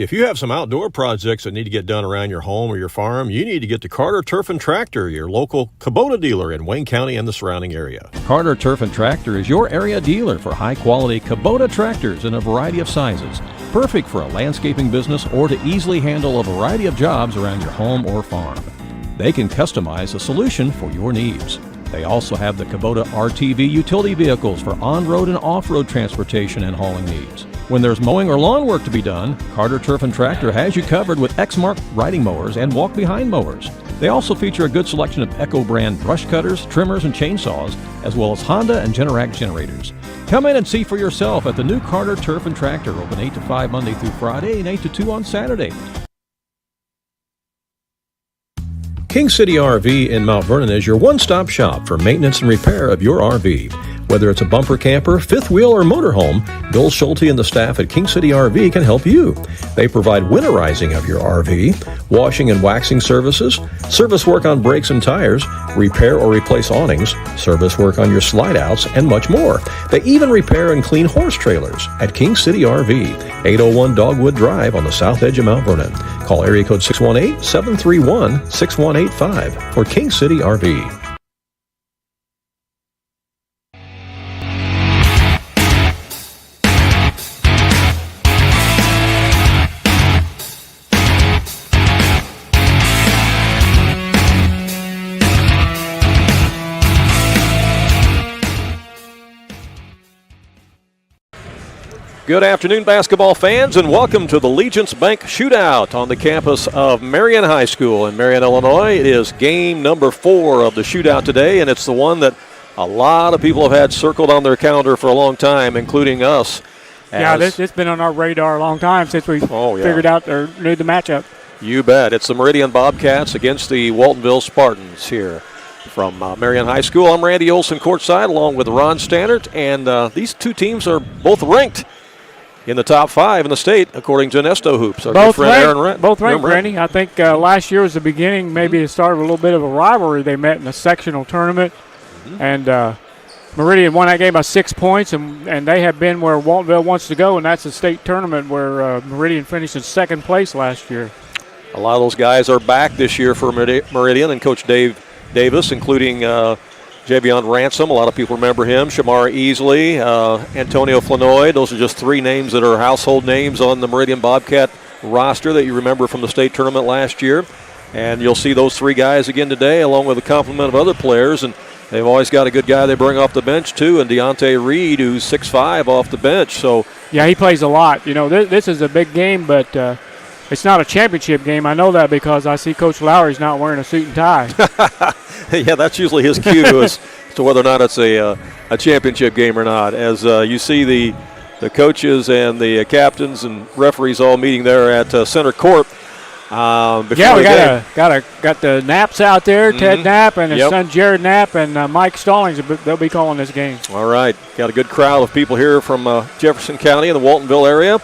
If you have some outdoor projects that need to get done around your home or your farm, you need to get to Carter Turf and Tractor, your local Kubota dealer in Wayne County and the surrounding area. Carter Turf and Tractor is your area dealer for high-quality Kubota tractors in a variety of sizes, perfect for a landscaping business or to easily handle a variety of jobs around your home or farm. They can customize a solution for your needs. They also have the Kubota RTV utility vehicles for on-road and off-road transportation and hauling needs. When there's mowing or lawn work to be done, Carter Turf and Tractor has you covered with Exmark riding mowers and walk-behind mowers. They also feature a good selection of Echo brand brush cutters, trimmers, and chainsaws, as well as Honda and Generac generators. Come in and see for yourself at the new Carter Turf and Tractor, open 8 to 5 Monday through Friday and 8 to 2 on Saturday. King City RV in Mount Vernon is your one-stop shop for maintenance and repair of your RV. Whether it's a bumper camper, fifth wheel, or motorhome, Bill Schulte and the staff at King City RV can help you. They provide winterizing of your RV, washing and waxing services, service work on brakes and tires, repair or replace awnings, service work on your slide-outs, and much more. They even repair and clean horse trailers at King City RV, 801 Dogwood Drive on the south edge of Mount Vernon. Call area code 618-731-6185 for King City RV. Good afternoon, basketball fans, and welcome to the Legence Bank Shootout on the campus of Marion High School in Marion, Illinois. It is game number 4 of the shootout today, and it's the one that a lot of people have had circled on their calendar for a long time, including us. Yeah, it's been on our radar a long time since we figured out or knew the matchup. You bet. It's the Meridian Bobcats against the Waltonville Spartans here from Marion High School. I'm Randy Olson courtside along with Ron Stannert, and these two teams are both ranked in the top 5 in the state, according to Nesto Hoops. Our both good friend ranked, both ranked, Randy. I think last year was the beginning, maybe it started a little bit of a rivalry. They met in the sectional tournament, and Meridian won that game by 6 points, and they have been where Waltonville wants to go, and that's the state tournament where Meridian finished in second place last year. A lot of those guys are back this year for Meridian, and Coach Dave Davis, including Javion Ransom, a lot of people remember him, Shamar Easley, Antonio Flanoy. Those are just 3 names that are household names on the Meridian Bobcat roster that you remember from the state tournament last year. And you'll see those 3 guys again today, along with a complement of other players. And they've always got a good guy they bring off the bench, too, and Deontay Reed, who's 6'5", off the bench. So yeah, he plays a lot. You know, this is a big game, but it's not a championship game. I know that because I see Coach Lowry's not wearing a suit and tie. Yeah, that's usually his cue as to whether or not it's a championship game or not. As you see the coaches and the captains and referees all meeting there at center court. Yeah, we got the Knaps out there, Ted Knapp and his son Jared Knapp and Mike Stallings. They'll be calling this game. All right, got a good crowd of people here from Jefferson County and the Waltonville area.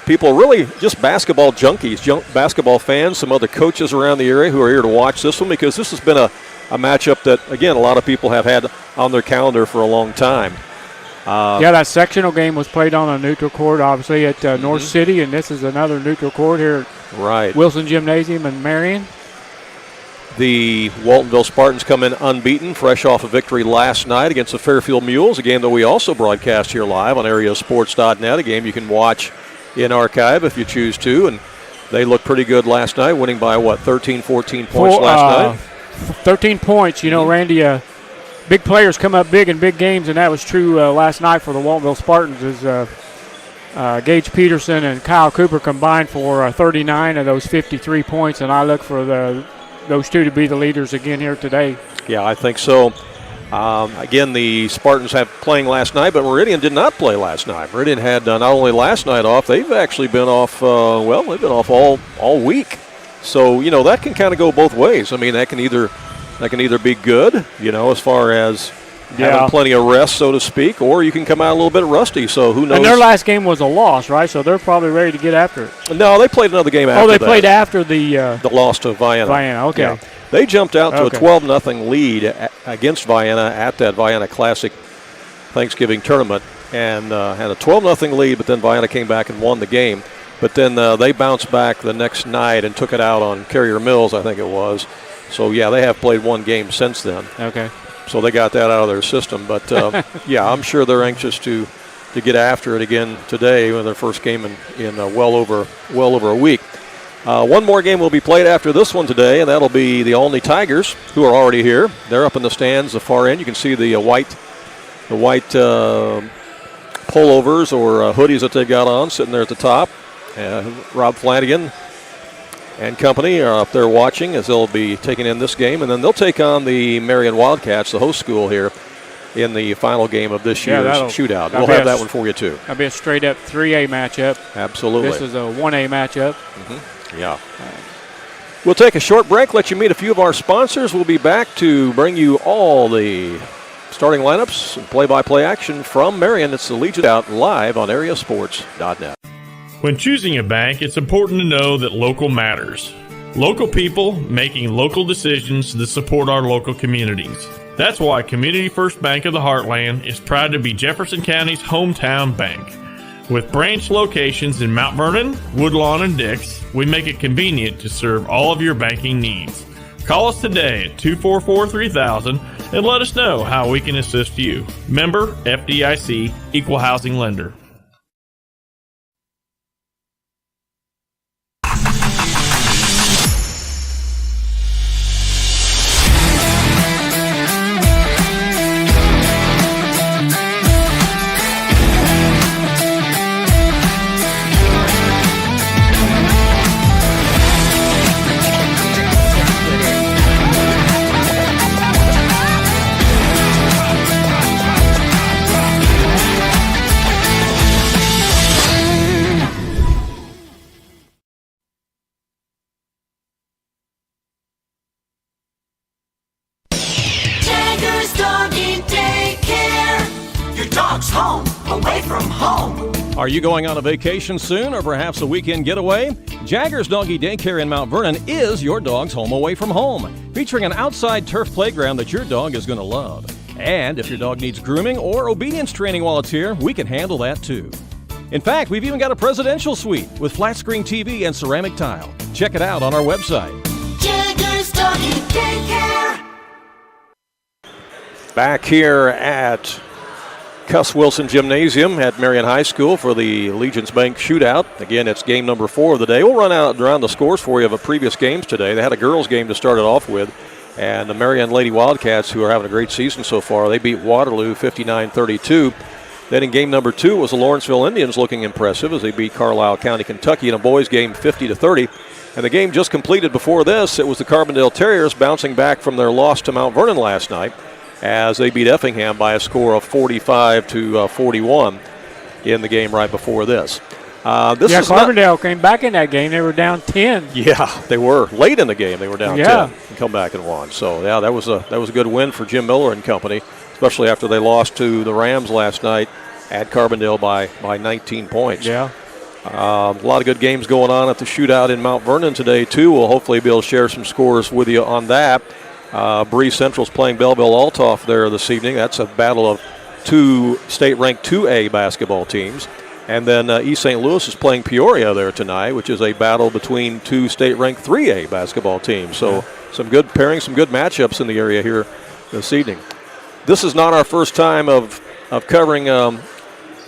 People really just basketball junkies, basketball fans, some other coaches around the area who are here to watch this one because this has been a matchup that, again, a lot of people have had on their calendar for a long time. Yeah, that sectional game was played on a neutral court, obviously, at North City, and this is another neutral court here at Wilson Gymnasium in Marion. The Waltonville Spartans come in unbeaten, fresh off a victory last night against the Fairfield Mules, a game that we also broadcast here live on AreaSports.net, a game you can watch in archive if you choose to. And they looked pretty good last night, winning by, 13, 14 points last night? 13 points. You know, Randy, big players come up big in big games, and that was true last night for the Waltonville Spartans as Gage Peterson and Kyle Cooper combined for 39 of those 53 points, and I look for those two to be the leaders again here today. Yeah, I think so. Again, the Spartans have playing last night, but Meridian did not play last night. Meridian had not only last night off, they've actually been off, they've been off all week. So, you know, that can kind of go both ways. I mean, that can either be good, you know, as far as having plenty of rest, so to speak, or you can come out a little bit rusty, so who knows. And their last game was a loss, right? So they're probably ready to get after it. No, they played another game after that. Oh, they played after the loss to Vienna. Vienna, okay. Yeah. They jumped out to a 12-0 lead against Vienna at that Vienna Classic Thanksgiving tournament and had a 12-0 lead, but then Vienna came back and won the game. But then they bounced back the next night and took it out on Carrier Mills, I think it was. So, yeah, they have played one game since then. Okay. So they got that out of their system. But, yeah, I'm sure they're anxious to get after it again today with their first game in well over a week. One more game will be played after this one today, and that'll be the Olney Tigers, who are already here. They're up in the stands, the far end. You can see the white pullovers or hoodies that they've got on sitting there at the top. Rob Flanagan and company are up there watching as they'll be taking in this game, and then they'll take on the Marion Wildcats, the host school here, in the final game of this year's shootout. We'll have that one for you, too. That'll be a straight-up 3A matchup. Absolutely. This is a 1A matchup. Mm-hmm. Yeah. We'll take a short break, let you meet a few of our sponsors. We'll be back to bring you all the starting lineups and play-by-play action from Marion. It's the Legion Out live on AreaSports.net. When choosing a bank, it's important to know that local matters. Local people making local decisions that support our local communities. That's why Community First Bank of the Heartland is proud to be Jefferson County's hometown bank. With branch locations in Mount Vernon, Woodlawn, and Dix, we make it convenient to serve all of your banking needs. Call us today at 244-3000 and let us know how we can assist you. Member FDIC, Equal Housing Lender. Are you going on a vacation soon or perhaps a weekend getaway? Jaggers Doggy Daycare in Mount Vernon is your dog's home away from home, featuring an outside turf playground that your dog is going to love. And if your dog needs grooming or obedience training while it's here, we can handle that too. In fact, we've even got a presidential suite with flat screen TV and ceramic tile. Check it out on our website. Jaggers Doggy Daycare. Back here at Cuss Wilson Gymnasium at Marion High School for the Legion's Bank Shootout. Again, it's game number 4 of the day. We'll run around the scores for you of previous games today. They had a girls' game to start it off with, and the Marion Lady Wildcats, who are having a great season so far, they beat Waterloo 59-32. Then in game number 2 was the Lawrenceville Indians looking impressive as they beat Carlisle County, Kentucky in a boys' game 50-30. And the game just completed before this, it was the Carbondale Terriers bouncing back from their loss to Mount Vernon last night, as they beat Effingham by a score of 45-41 in the game right before this. Carbondale came back in that game. They were down 10. Yeah, they were. Late in the game, they were down 10 and come back and won. So, yeah, that was a good win for Jim Miller and company, especially after they lost to the Rams last night at Carbondale by 19 points. Yeah. A lot of good games going on at the Shootout in Mount Vernon today, too. We'll hopefully be able to share some scores with you on that. Bree Central's playing Belleville-Altoff there this evening. That's a battle of 2 state-ranked 2A basketball teams. And then East St. Louis is playing Peoria there tonight, which is a battle between 2 state-ranked 3A basketball teams. So some good pairings, some good matchups in the area here this evening. This is not our first time of covering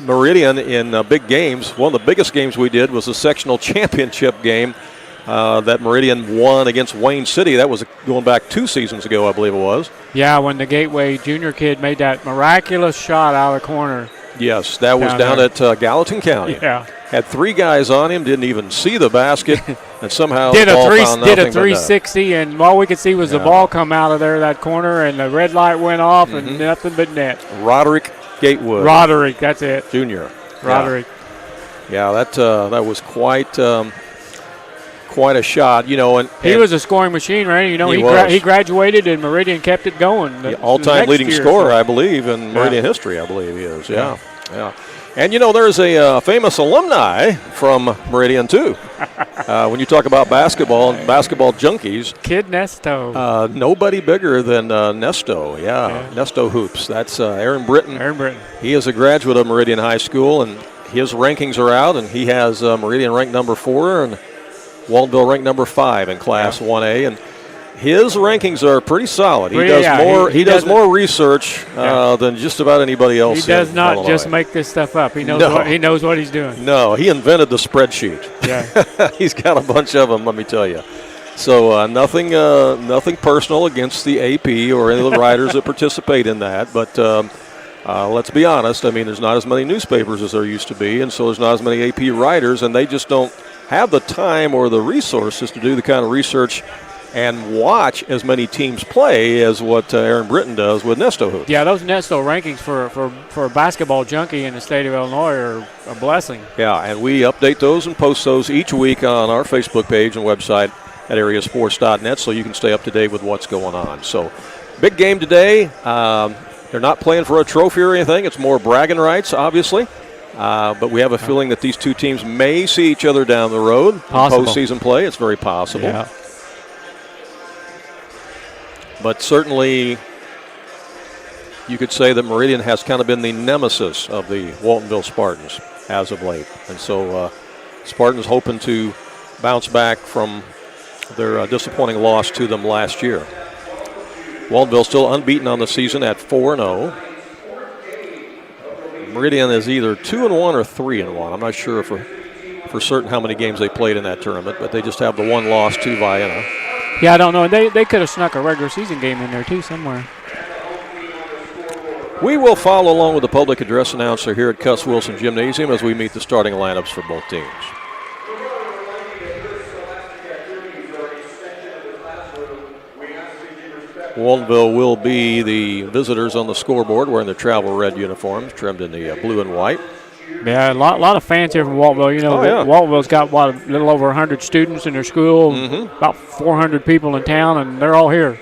Meridian in big games. One of the biggest games we did was the sectional championship game that Meridian won against Wayne City. That was going back 2 seasons ago, I believe it was. Yeah, when the Gateway junior kid made that miraculous shot out of the corner. Yes, that was down at Gallatin County. Yeah. Had 3 guys on him, didn't even see the basket, and somehow did the ball found did a 360, and all we could see was the ball come out of there, that corner, and the red light went off, and nothing but net. Roderick Gatewood. Roderick, that's it. Junior. Roderick. Yeah, that was quite a shot, and he was a scoring machine, right? He graduated, and Meridian kept it going. All-time leading scorer, I believe, in Meridian history, I believe he is. Yeah. And, there's a famous alumni from Meridian, too. When you talk about basketball and basketball junkies. Kid Nesto. Nobody bigger than Nesto. Yeah, Nesto Hoops. That's Aaron Britton. Aaron Britton. He is a graduate of Meridian High School, and his rankings are out, and he has Meridian ranked number 4 and Waltonville ranked number 5 in Class 1A. And his rankings are pretty solid. He does more. He does more research than just about anybody else. He does not just make this stuff up. He knows what he's doing. No, he invented the spreadsheet. Yeah, he's got a bunch of them. Let me tell you. So nothing personal against the AP or any of the writers that participate in that. But let's be honest. I mean, there's not as many newspapers as there used to be, and so there's not as many AP writers, and they just don't have the time or the resources to do the kind of research and watch as many teams play as what Aaron Britton does with Nesto Hoops. Yeah, those Nesto rankings for a basketball junkie in the state of Illinois are a blessing. Yeah, and we update those and post those each week on our Facebook page and website at AreaSports.net, so you can stay up to date with what's going on. So, big game today. They're not playing for a trophy or anything. It's more bragging rights, obviously. But we have a feeling that these two teams may see each other down the road in postseason play. It's very possible. Yeah. But certainly you could say that Meridian has kind of been the nemesis of the Waltonville Spartans as of late. And so Spartans hoping to bounce back from their disappointing loss to them last year. Waltonville still unbeaten on the season at 4-0. Meridian is either 2-1 or 3-1. I'm not sure for certain how many games they played in that tournament, but they just have the one loss to Vienna. Yeah, I don't know. They could have snuck a regular season game in there, too, somewhere. We will follow along with the public address announcer here at Cuss Wilson Gymnasium as we meet the starting lineups for both teams. Waltonville will be the visitors on the scoreboard wearing their travel red uniforms trimmed in the blue and white. Yeah, a lot of fans here from Waltonville. You know, Waltonville's got, a little over 100 students in their school, about 400 people in town, and they're all here.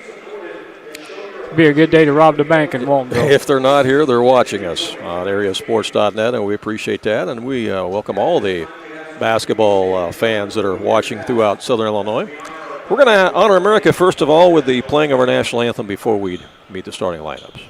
It'd be a good day to rob the bank in Waltonville. If they're not here, they're watching us on AreaSports.net, and we appreciate that. And we welcome all the basketball fans that are watching throughout Southern Illinois. We're going to honor America, first of all, with the playing of our national anthem before we meet the starting lineups.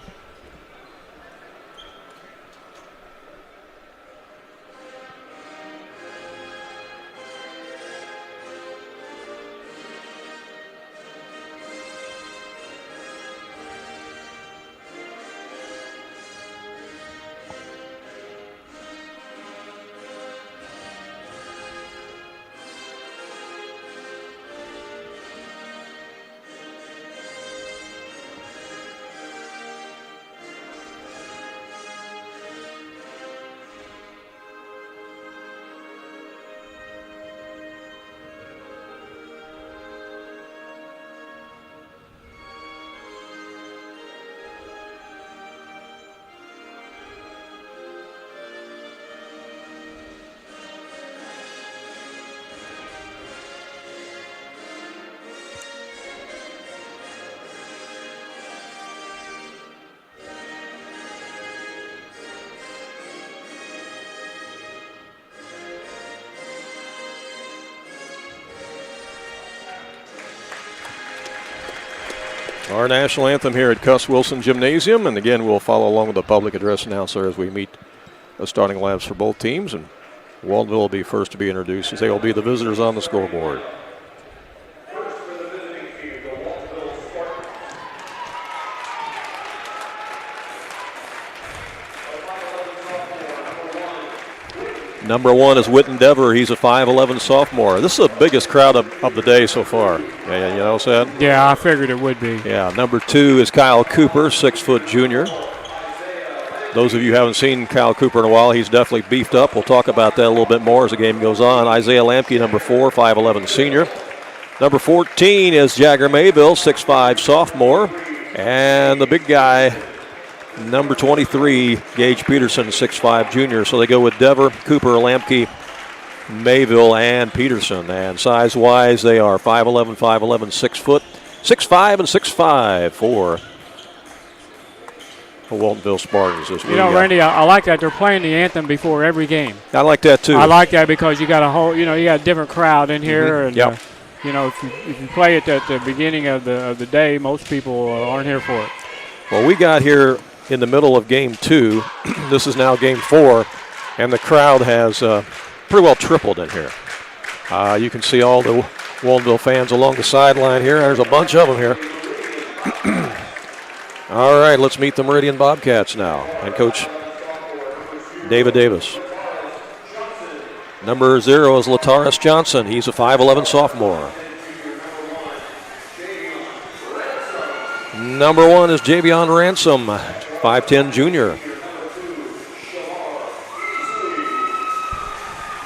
Our national anthem here at Cuss Wilson Gymnasium, and again we'll follow along with the public address announcer as we meet the starting lineups for both teams, and Waltonville will be first to be introduced as they will be the visitors on the scoreboard. Number 1 is Witten Dever. He's a 5'11 sophomore. This is the biggest crowd of the day so far. Yeah, you know, Seth? Yeah, I figured it would be. Yeah, number 2 is Kyle Cooper, 6-foot junior. Those of you who haven't seen Kyle Cooper in a while, he's definitely beefed up. We'll talk about that a little bit more as the game goes on. Isaiah Lamke, number 4, 5'11 senior. Number 14 is Jagger Mayville, 6'5 sophomore. And the big guy, number 23, Gage Peterson, 6'5 junior. So they go with Dever, Cooper, Lamke, Mayville, and Peterson. And size-wise, they are 5'11", 5'11", 6 foot, 6'5", and 6'5" for the Waltonville Spartans. You know, Randy, I like that they're playing the anthem before every game. I like that too. I like that because you got a whole, you got a different crowd in here, and if you play it at the beginning of the day, most people aren't here for it. Well, we got here in the middle of game 2. This is now game 4. And the crowd has pretty well tripled in here. You can see all the Waltonville fans along the sideline here. There's a bunch of them here. All right, let's meet the Meridian Bobcats now and Coach David Davis. Number 0 is Lataris Johnson. He's a 5'11 sophomore. Number 1 is Javion Ransom, 5'10 junior.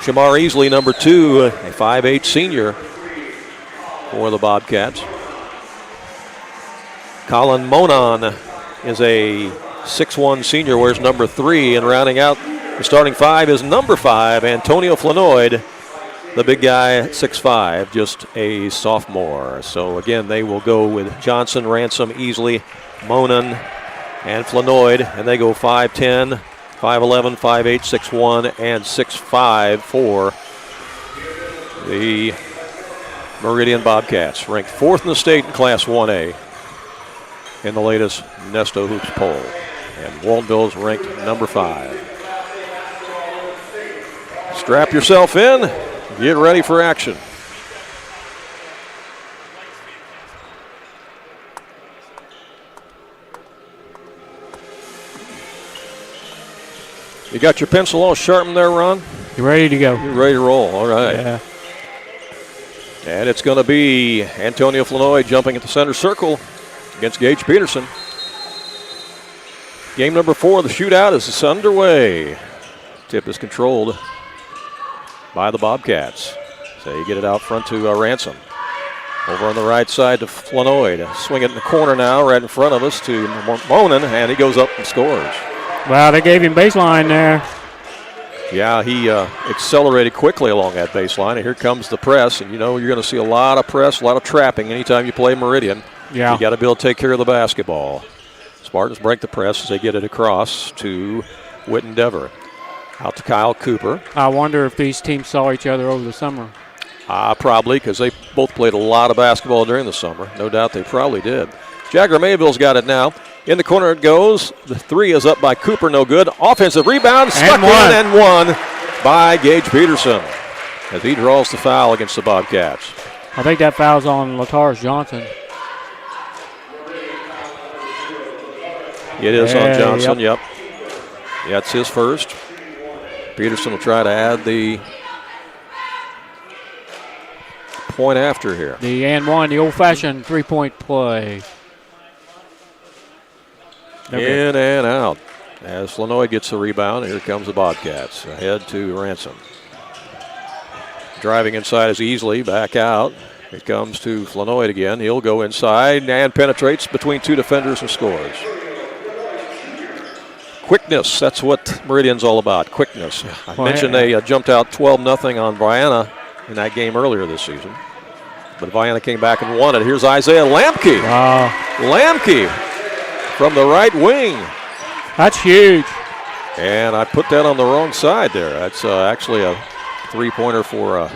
Shamar Easley, number 2, a 5'8 senior for the Bobcats. Colin Monon is a 6'1 senior, wears number 3, and rounding out the starting 5 is number 5, Antonio Flanoid, the big guy, 6'5", just a sophomore. So again, they will go with Johnson, Ransom, Easley, Monon, and Flanoid, and they go 5'10", 5'11", 5'8", 6'1", and 6'5" for the Meridian Bobcats, ranked 4th in the state in Class 1A in the latest Nesto Hoops poll. And Waltonville is ranked number 5. Strap yourself in, get ready for action. You got your pencil all sharpened there, Ron? You ready to go? You're ready to roll, all right. Yeah. And it's going to be Antonio Flanoid jumping at the center circle against Gage Peterson. Game number 4 of the shootout is underway. Tip is controlled by the Bobcats. So you get it out front to Ransom. Over on the right side to Flanoid. Swing it in the corner now, right in front of us to Monin, and he goes up and scores. Wow, they gave him baseline there. Yeah, he accelerated quickly along that baseline, and here comes the press. And you know you're going to see a lot of press, a lot of trapping anytime you play Meridian. Yeah. You got to be able to take care of the basketball. Spartans break the press as they get it across to Whitten Dever. Out to Kyle Cooper. I wonder if these teams saw each other over the summer. Probably, because they both played a lot of basketball during the summer. No doubt they probably did. Jagger Mayville's got it now. In the corner it goes. The 3 is up by Cooper, no good. Offensive rebound, stuck in and won by Gage Peterson as he draws the foul against the Bobcats. I think that foul's on Lataris Johnson. It is on Johnson, yep. Yeah, it's his first. Peterson will try to add the point after here. The and one, the old-fashioned three-point play. In and out. As Flanoid gets the rebound, here comes the Bobcats. Ahead to Ransom. Driving inside is Easley, back out. It comes to Flanoid again. He'll go inside and penetrates between 2 defenders and scores. Quickness, that's what Meridian's all about, quickness. I mentioned they jumped out 12-0 on Vienna in that game earlier this season. But Vienna came back and won it. Here's Isaiah Lamke. Wow. Lamke from the right wing. That's huge. And I put that on the wrong side there. That's actually a three-pointer for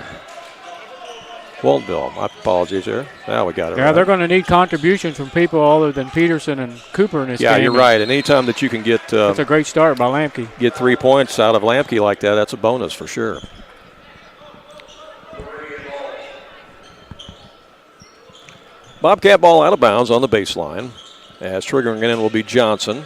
Waltonville. My apologies there. Now we got it. Yeah, right. they're going to need contributions from people other than Peterson and Cooper in this game. Yeah, you're right. And anytime that you can get that's a great start by Lamke. Get 3 points out of Lamke like that, that's a bonus for sure. Bobcat ball out of bounds on the baseline. As triggering it in will be Johnson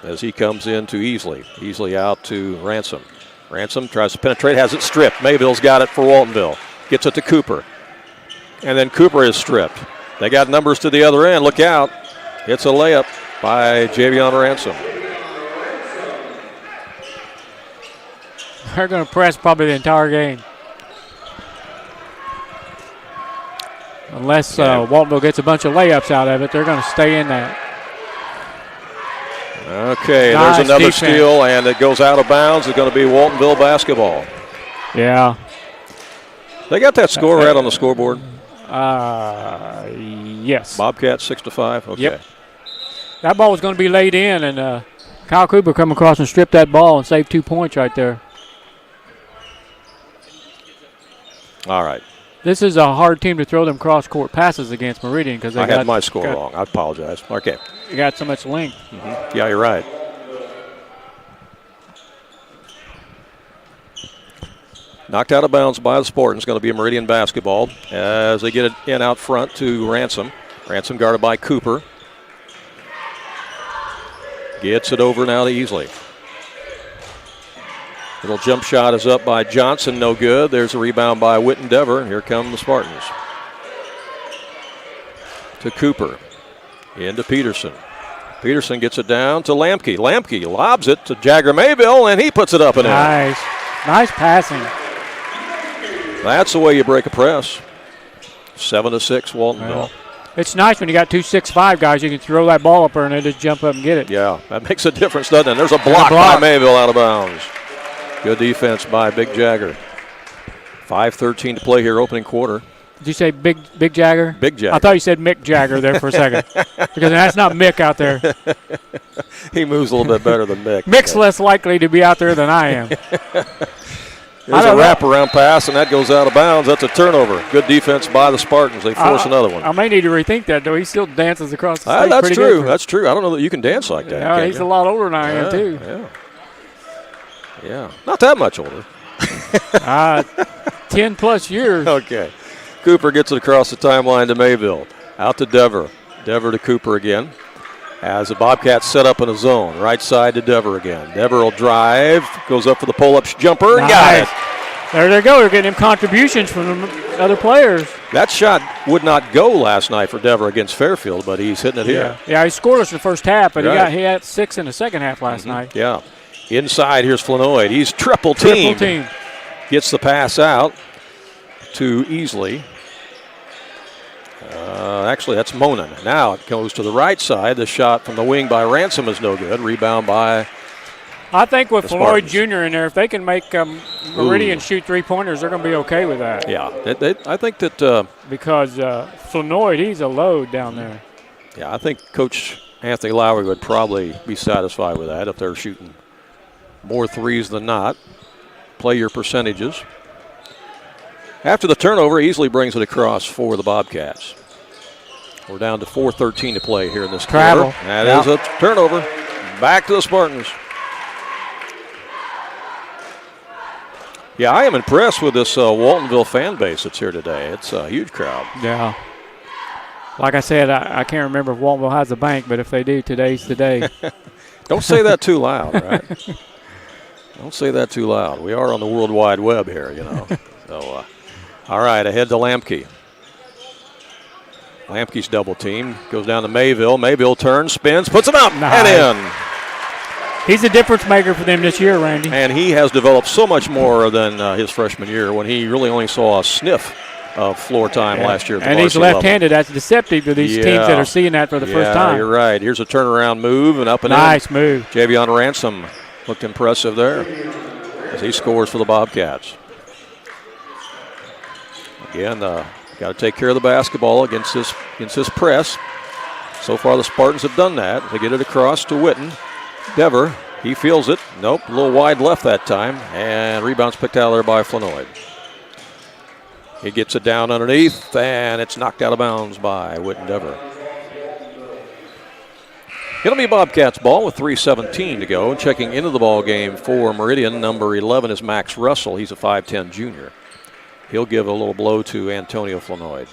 as he comes in to Easley. Easley out to Ransom. Ransom tries to penetrate, has it stripped. Mayville's got it for Waltonville. Gets it to Cooper. And then Cooper is stripped. They got numbers to the other end. Look out. It's a layup by Javion Ransom. They're going to press probably the entire game. Unless Waltonville gets a bunch of layups out of it, they're going to stay in that. Okay, nice there's another defense. steal, and it goes out of bounds. It's going to be Waltonville basketball. Yeah. They got that score right on the scoreboard. Yes. Bobcats 6-5. Okay. Yep. That ball was going to be laid in, and Kyle Cooper come across and stripped that ball and saved 2 points right there. All right. This is a hard team to throw them cross-court passes against Meridian because I had my score wrong. I apologize. Okay. You got so much length. Mm-hmm. Yeah, you're right. Knocked out of bounds by the Spartans. Going to be a Meridian basketball as they get it in out front to Ransom. Ransom guarded by Cooper. Gets it over now to Easley. Little jump shot is up by Johnson, no good. There's a rebound by Witten Dever, and here come the Spartans. To Cooper, into Peterson. Peterson gets it down to Lamke. Lamke lobs it to Jagger Mayville, and he puts it up and in. Nice passing. That's the way you break a press. 7-6, Waltonville. Well, it's nice when you got 2 6'5" guys. You can throw that ball up there and they just jump up and get it. Yeah, that makes a difference, doesn't it? There's a block by Mayville out of bounds. Good defense by Big Jagger. 5:13 to play here, opening quarter. Did you say Big Jagger? Big Jagger. I thought you said Mick Jagger there for a second. Because that's not Mick out there. He moves a little bit better than Mick. Mick's less likely to be out there than I am. There's a wraparound pass, and that goes out of bounds. That's a turnover. Good defense by the Spartans. They force another one. I may need to rethink that, though. He still dances across the stage. That's true. That's true. I don't know that you can dance like that. Yeah, he's a lot older than I am, too. Yeah. Not that much older. 10-plus years. Okay. Cooper gets it across the timeline to Mayville. Out to Dever. Dever to Cooper again. As the Bobcats set up in a zone. Right side to Dever again. Dever will drive. Goes up for the pull-up jumper. Nice. Got it. There they go. They're getting him contributions from the other players. That shot would not go last night for Dever against Fairfield, but he's hitting it here. Yeah, he scored us in the first half, but Right. he had 6 in the second half last night. Yeah. Inside, here's Flanoid. He's triple team. Gets the pass out to Easley. Actually, that's Monin. Now it goes to the right side. The shot from the wing by Ransom is no good. Rebound by I think with the Floyd Spartans. Jr. in there, if they can make Meridian shoot three-pointers, they're going to be okay with that. Yeah, I think that because Floyd, he's a load down there. Yeah, I think Coach Anthony Lowry would probably be satisfied with that if they're shooting more threes than not. Play your percentages. After the turnover, Easley brings it across for the Bobcats. We're down to 4:13 to play here in this quarter. That is a turnover. Back to the Spartans. Yeah, I am impressed with this Waltonville fan base that's here today. It's a huge crowd. Yeah. Like I said, I can't remember if Waltonville has a bank, but if they do, today's the day. Don't say that too loud, right? Don't say that too loud. We are on the World Wide Web here, you know. So, all right, ahead to Lamke. Lamke's double team. Goes down to Mayville. Mayville turns, spins, puts it up, and in. He's a difference maker for them this year, Randy. And he has developed so much more than his freshman year when he really only saw a sniff of floor time last year. At the and he's varsity left-handed. That's deceptive to these teams that are seeing that for the first time. You're right. Here's a turnaround move and up and in. Nice move. Javion Ransom looked impressive there as he scores for the Bobcats. Again, got to take care of the basketball against this press. So far, the Spartans have done that. They get it across to Witten. Dever, he feels it. Nope, a little wide left that time. And rebounds picked out there by Flanoid. He gets it down underneath, and it's knocked out of bounds by Witten Dever. It'll be Bobcats ball with 3:17 to go. Checking into the ball game for Meridian, number 11 is Max Russell. He's a 5'10 junior. He'll give a little blow to Antonio Flanoid.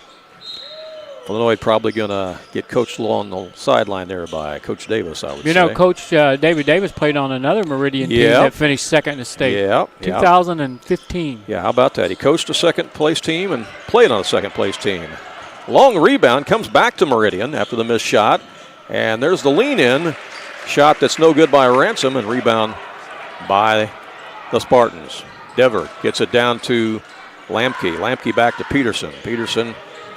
Flanoid probably going to get coached along the sideline there by Coach Davis, I would say. You know, Coach David Davis played on another Meridian team that finished second in the state. 2015. Yeah, how about that? He coached a second-place team and played on a second-place team. Long rebound comes back to Meridian after the missed shot. And there's the lean-in shot that's no good by Ransom, and rebound by the Spartans. Dever gets it down to Lamke. Lamke back to Peterson. Peterson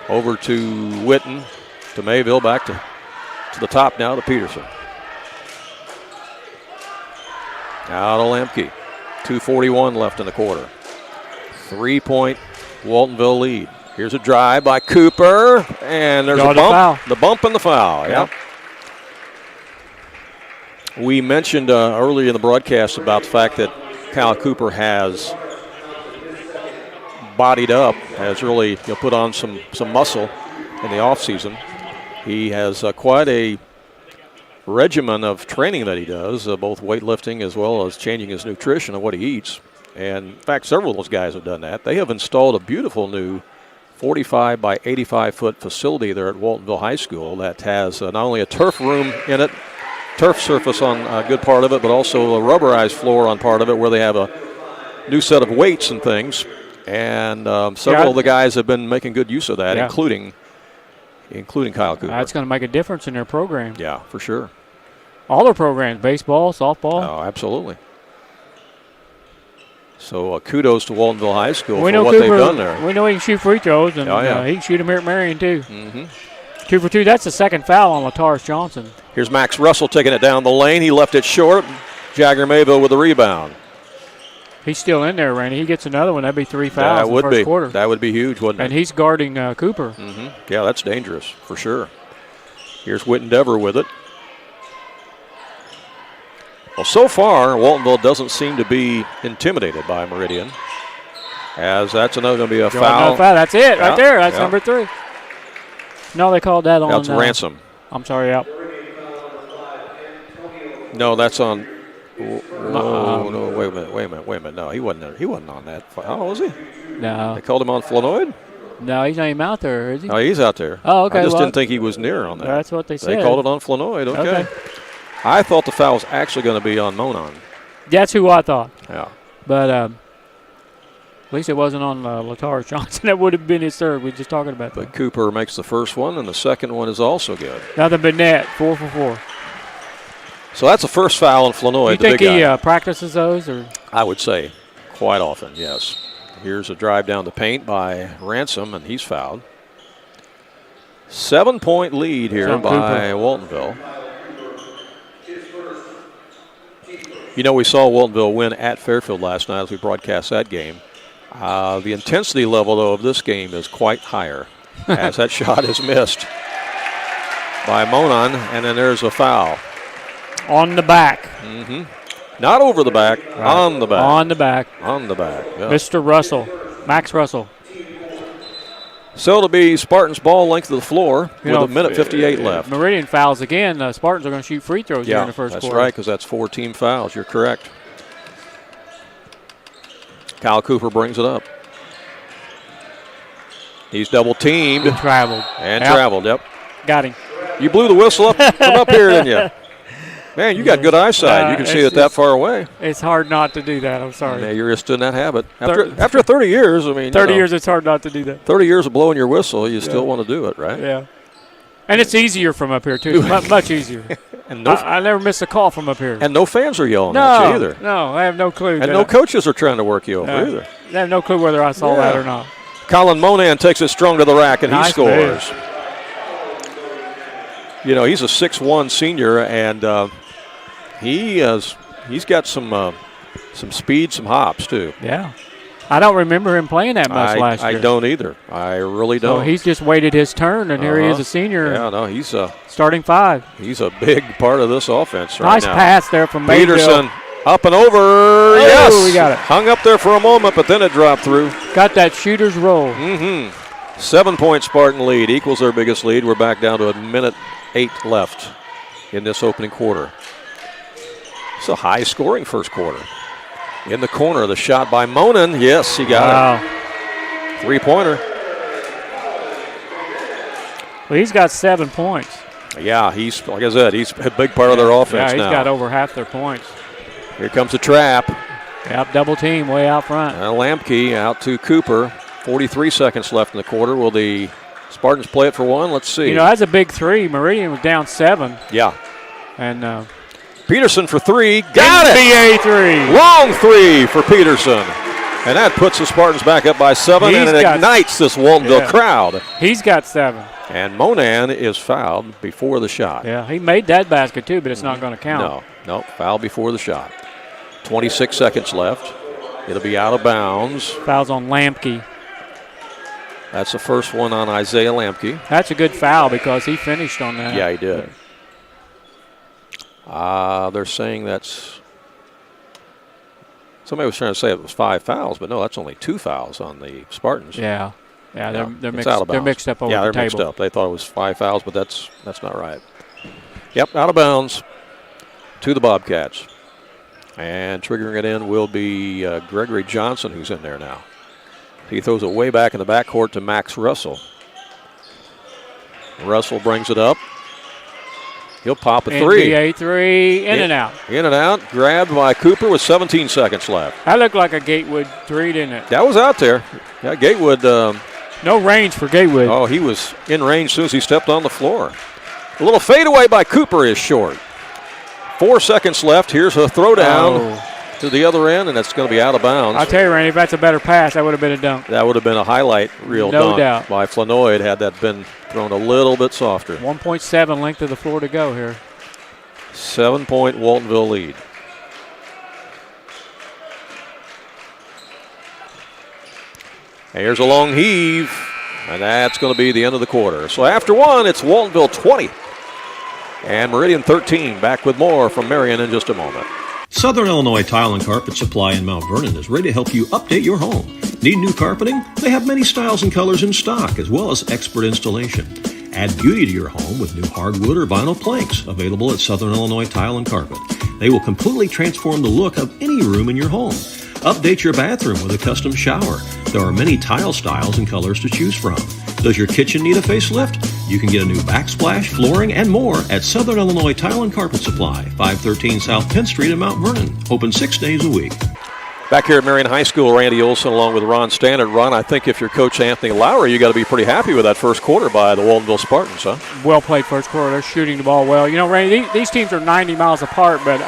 over to Witten, to Mayville, back to the top now to Peterson. Now to Lamke. 2:41 left in the quarter. 3-point Waltonville lead. Here's a drive by Cooper, and there's a bump. Foul. The bump and the foul. Yep. We mentioned earlier in the broadcast about the fact that Kyle Cooper has bodied up, has really put on some muscle in the offseason. He has quite a regimen of training that he does, both weightlifting as well as changing his nutrition and what he eats. And, in fact, several of those guys have done that. They have installed a beautiful new 45 by 85-foot facility there at Waltonville High School that has not only a turf room in it, turf surface on a good part of it, but also a rubberized floor on part of it where they have a new set of weights and things. And several of the guys have been making good use of that, including Kyle Cooper. That's going to make a difference in their program. Yeah, for sure. All their programs, baseball, softball. Oh, absolutely. So kudos to Waltonville High School for what Cooper, they've done there. We know he can shoot free throws, and he can shoot them here at Marion, too. 2 for 2. That's the second foul on Latars Johnson. Here's Max Russell taking it down the lane. He left it short. Jagger Mayville with the rebound. He's still in there, Randy. He gets another one. That'd be 3 fouls in the first quarter. That would be huge, wouldn't it? And he's guarding Cooper. Yeah, that's dangerous for sure. Here's Whitten Dever with it. Well, so far, Waltonville doesn't seem to be intimidated by Meridian, as that's going to be a foul. Another foul. That's it right there. That's number 3. No, they called that on. That's Ransom. I'm sorry, yeah. No, that's on. No, wait a minute. No, he wasn't on that foul, was he? No. They called him on Flanoid? No, he's not even out there, is he? Oh, he's out there. Oh, okay. I just didn't think he was near on that. That's what they said. They called it on Flanoid. Okay. I thought the foul was actually going to be on Monon. That's who I thought. Yeah. But at least it wasn't on Latars Johnson. That would have been his third. We were just talking about that. But Cooper makes the first one, and the second one is also good. Nothing but net, 4 for 4. So that's the first foul on Flanoid. You think he practices those? Or? I would say quite often, yes. Here's a drive down the paint by Ransom, and he's fouled. 7-point lead here by Waltonville. You know, we saw Waltonville win at Fairfield last night as we broadcast that game. The intensity level, though, of this game is quite higher as that shot is missed by Monon, and then there's a foul. On the back. Not over the back, on the back. On the back. On the back. Yeah. Mr. Russell, Max Russell. So it'll be Spartans ball length of the floor with a minute 58 left. Meridian fouls again. Spartans are going to shoot free throws here in the first quarter. That's right, because that's 4 team fouls. You're correct. Kyle Cooper brings it up. He's double teamed. And traveled. Yep. Got him. You blew the whistle up from up here, didn't you? Man, you got good eyesight. You can see it that far away. It's hard not to do that. I'm sorry. Yeah, you're just in that habit. After 30 years, I mean. 30 years, it's hard not to do that. 30 years of blowing your whistle, you still want to do it, right? Yeah. And it's easier from up here, too. Much easier. And I never miss a call from up here. And no fans are yelling at you either. No, I have no clue. And no coaches are trying to work you over either. I have no clue whether I saw that or not. Colin Monan takes it strong to the rack, and he scores. Move. You know, he's a 6'1 senior, and he's got some speed, some hops, too. Yeah. I don't remember him playing that much last year. I don't either. I really don't. So he's just waited his turn, and here he is, a senior. Yeah, no, he's starting 5. He's a big part of this offense right now. Nice pass there from Peterson. Up and over. Yes. We got it. Hung up there for a moment, but then it dropped through. Got that shooter's roll. 7-point Spartan lead equals their biggest lead. We're back down to a minute 8 left in this opening quarter. It's a high-scoring first quarter. In the corner, the shot by Monan. Yes, he got it. 3-pointer. Well, he's got 7 points. Yeah, he's, like I said, he's a big part of their offense now. Yeah, he's got over half their points. Here comes the trap. Yep, double team way out front. Lampke out to Cooper. 43 seconds left in the quarter. Will the Spartans play it for one? Let's see. You know, that's a big 3. Meridian was down 7. Yeah. And Peterson for 3. Got it! NBA 3. Long 3 for Peterson. And that puts the Spartans back up by 7, and it ignites this Waltonville crowd. He's got 7. And Monan is fouled before the shot. Yeah, he made that basket too, but it's not going to count. No, foul before the shot. 26 seconds left. It'll be out of bounds. Fouls on Lampke. That's the first one on Isaiah Lampke. That's a good foul because he finished on that. Yeah, he did. They're saying that's – somebody was trying to say it was 5 fouls, but no, that's only 2 fouls on the Spartans. Yeah, they're mixed out of bounds. They're mixed up over the table. Yeah, they're mixed up. They thought it was 5 fouls, but that's not right. Yep, out of bounds to the Bobcats. And triggering it in will be Gregory Johnson, who's in there now. He throws it way back in the backcourt to Max Russell. Russell brings it up. He'll pop a three. NBA three, in and out. In and out, grabbed by Cooper with 17 seconds left. That looked like a Gatewood three, didn't it? That was out there. Yeah, Gatewood. No range for Gatewood. Oh, he was in range as soon as he stepped on the floor. A little fadeaway by Cooper is short. 4 seconds left. Here's a throwdown to the other end, and it's going to be out of bounds. I'll tell you, Randy, if that's a better pass, that would have been a dunk. That would have been a highlight reel No dunk doubt. by Flanoid had that been thrown a little bit softer. 1.7 length of the floor to go here. 7-point Waltonville lead. Here's a long heave, and that's going to be the end of the quarter. So after one, it's Waltonville 20 and Meridian 13. Back with more from Marion in just a moment. Southern Illinois Tile and Carpet Supply in Mount Vernon is ready to help you update your home. Need new carpeting? They have many styles and colors in stock, as well as expert installation. Add beauty to your home with new hardwood or vinyl planks available at Southern Illinois Tile and Carpet. They will completely transform the look of any room in your home. Update your bathroom with a custom shower. There are many tile styles and colors to choose from. Does your kitchen need a facelift? You can get a new backsplash, flooring, and more at Southern Illinois Tile and Carpet Supply, 513 South Penn Street in Mount Vernon. Open 6 days a week. Back here at Marion High School, Randy Olson along with Ron Standard. Ron, I think if you're Coach Anthony Lowry, you got to be pretty happy with that first quarter by the Waltonville Spartans, huh? Well played first quarter. They're shooting the ball well. You know, Randy, these teams are 90 miles apart, but,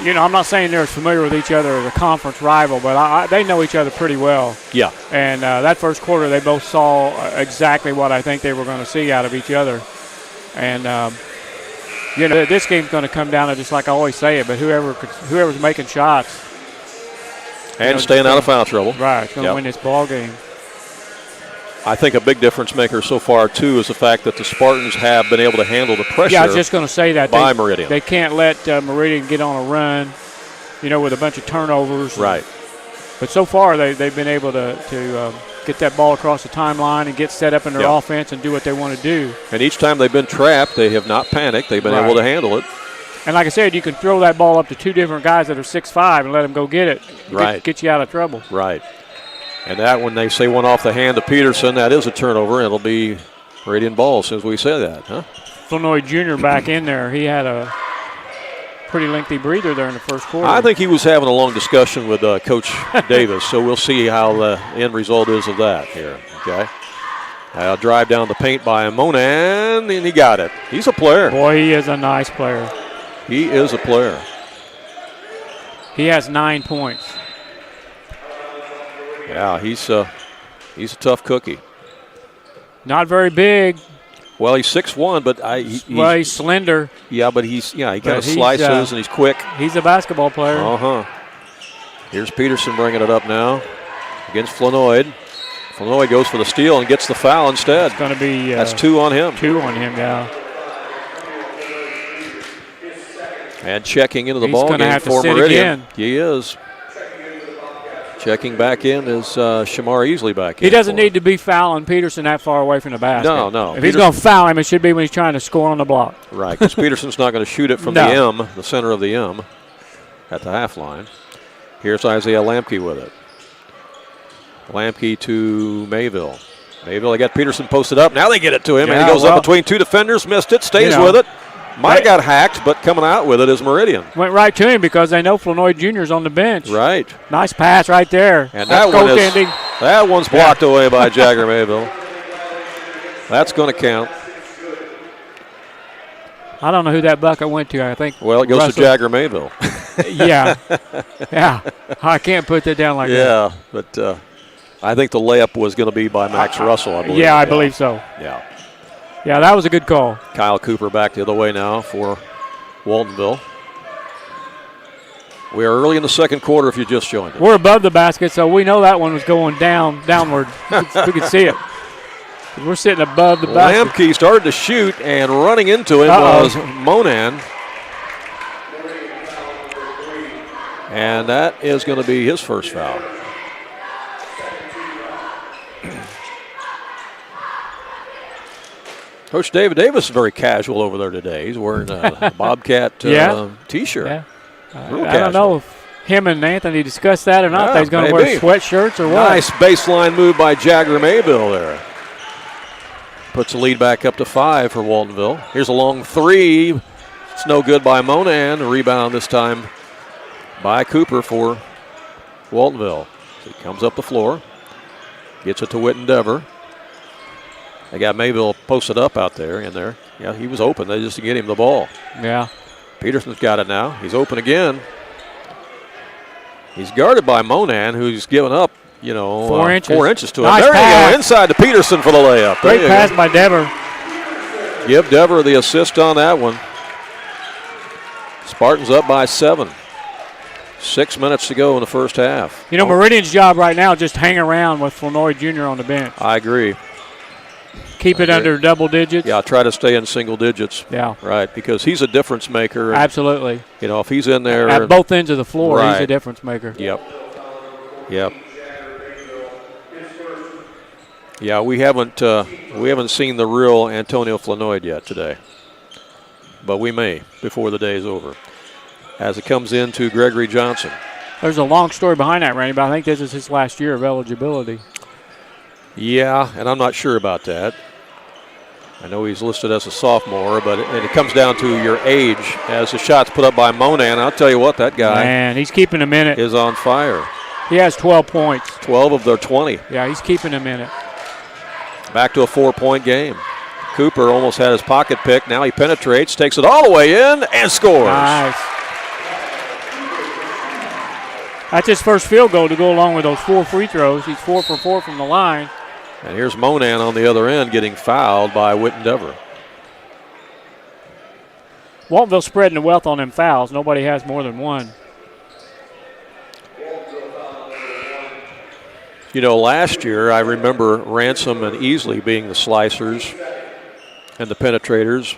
you know, I'm not saying they're as familiar with each other as a conference rival, but they know each other pretty well. Yeah. And that first quarter, they both saw exactly what I think they were going to see out of each other. And, you know, this game's going to come down to, just like I always say it, but whoever's making shots. And staying out of foul trouble. Right, it's going to win this ball game. I think a big difference maker so far, too, is the fact that the Spartans have been able to handle the pressure. Yeah, I was just going to say that. By Meridian. They can't let Meridian get on a run, you know, with a bunch of turnovers. Right. But so far, they've been able to get that ball across the timeline and get set up in their offense and do what they want to do. And each time they've been trapped, they have not panicked. They've been able to handle it. And like I said, you can throw that ball up to two different guys that are 6'5" and let them go get it. Get you out of trouble. Right. And that, when they say one off the hand of Peterson, that is a turnover. It'll be Meridian ball as we say that, huh? Flanoid Jr. back in there. He had a pretty lengthy breather there in the first quarter. I think he was having a long discussion with Coach Davis, so we'll see how the end result is of that here, okay? Drive down the paint by Monan, and he got it. He's a player. Boy, he is a nice player. He is a player. He has 9 points. Yeah, he's a tough cookie. Not very big. Well, he's 6'1", but he's slender. Yeah, but he kind of slices and he's quick. He's a basketball player. Here's Peterson bringing it up now against Flanoid. Flanoid goes for the steal and gets the foul instead. It's going to be that's 2 on him. 2 on him, yeah. And checking into the ball game for Meridian. He is. Checking back in is Shamar Easley back in. He doesn't need to be fouling Peterson that far away from the basket. No. If he's going to foul him, it should be when he's trying to score on the block. Right, because Peterson's not going to shoot it from the M, the center of the M, at the half line. Here's Isaiah Lamke with it. Lamke to Mayville. Mayville, they got Peterson posted up. Now they get it to him, and he goes up between two defenders, missed it, stays with it. Might have got hacked, but coming out with it is Meridian. Went right to him because they know Flanoid Jr. is on the bench. Right. Nice pass right there. And that one's blocked away by Jagger Mayville. That's going to count. I don't know who that bucket went to. I think. Well, it goes to Jagger Mayville. Yeah. I can't put that down like that. Yeah, but I think the layup was going to be by Max Russell, I believe. Yeah, I believe so. Yeah. Yeah, that was a good call. Kyle Cooper back the other way now for Waltonville. We are early in the second quarter if you just joined us. We're above the basket, so we know that one was going downward. We could see it. We're sitting above the basket. Lamke started to shoot, and running into him was Monan. And that is going to be his first foul. Coach David Davis is very casual over there today. He's wearing a Bobcat T-shirt. Yeah. I don't know if him and Anthony discussed that or not. Yeah, He's going to wear sweatshirts or what. Nice baseline move by Jagger Mayville there. Puts the lead back up to 5 for Waltonville. Here's a long three. It's no good by Monan. A rebound this time by Cooper for Waltonville. So he comes up the floor. Gets it to Whitten Dever. They got Mayville posted up out there in there. Yeah, he was open. They just to get him the ball. Yeah. Peterson's got it now. He's open again. He's guarded by Monan, who's given up, 4 inches to him. Nice There pass. you go, inside to Peterson for the layup. Great pass by Dever. Give Dever the assist on that one. Spartans up by 7. 6 minutes to go in the first half. Meridian's job right now is just hang around with Flournoy Jr. on the bench. I agree. Keep it under double digits. Yeah, try to stay in single digits. Yeah. Right, because he's a difference maker. And, Absolutely. if he's in there. At both ends of the floor, right. He's a difference maker. Yep. Yeah, we haven't seen the real Antonio Flanoid yet today. But we may before the day is over. As it comes into Gregory Johnson. There's a long story behind that, Randy, but I think this is his last year of eligibility. Yeah, and I'm not sure about that. I know he's listed as a sophomore, but it comes down to your age. As the shot's put up by Monan, I'll tell you what, that guy Man, he's keeping him in it. is on fire. He has 12 points. 12 of their 20. Yeah, he's keeping him in it. Back to a 4-point game. Cooper almost had his pocket picked. Now he penetrates, takes it all the way in, and scores. Nice. That's his first field goal to go along with those 4 free throws. He's 4 for 4 from the line. And here's Monan on the other end getting fouled by Whitten Dever. Waltonville spreading the wealth on them fouls. Nobody has more than one. Last year I remember Ransom and Easley being the slicers and the penetrators.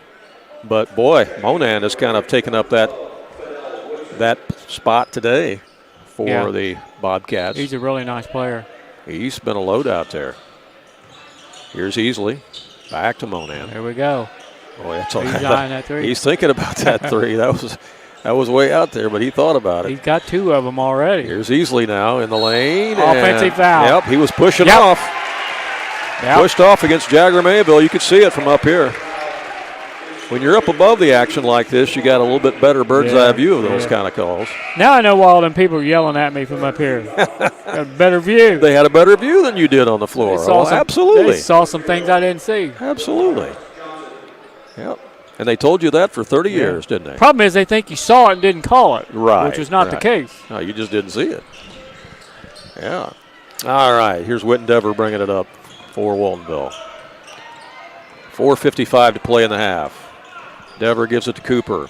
But, boy, Monan has kind of taken up that spot today for the Bobcats. He's a really nice player. He's been a load out there. Here's Easley. Back to Monan. There we go. Boy, that's He's eyeing that three. He's thinking about that three. That was way out there, but he thought about it. He's got 2 of them already. Here's Easley now in the lane. Offensive foul. Yep, he was pushing off. Yep. Pushed off against Jagger Mayville. You could see it from up here. When you're up above the action like this, you got a little bit better bird's eye view of those kind of calls. Now I know why all them people are yelling at me from up here. Got a better view. They had a better view than you did on the floor. Absolutely. They saw some things I didn't see. Absolutely. Yep. And they told you that for 30 years, didn't they? Problem is they think you saw it and didn't call it. Right. Which was not the case. No, you just didn't see it. Yeah. All right. Here's Whitten Dever bringing it up for Waltonville. 4:55 to play in the half. Dever gives it to Cooper.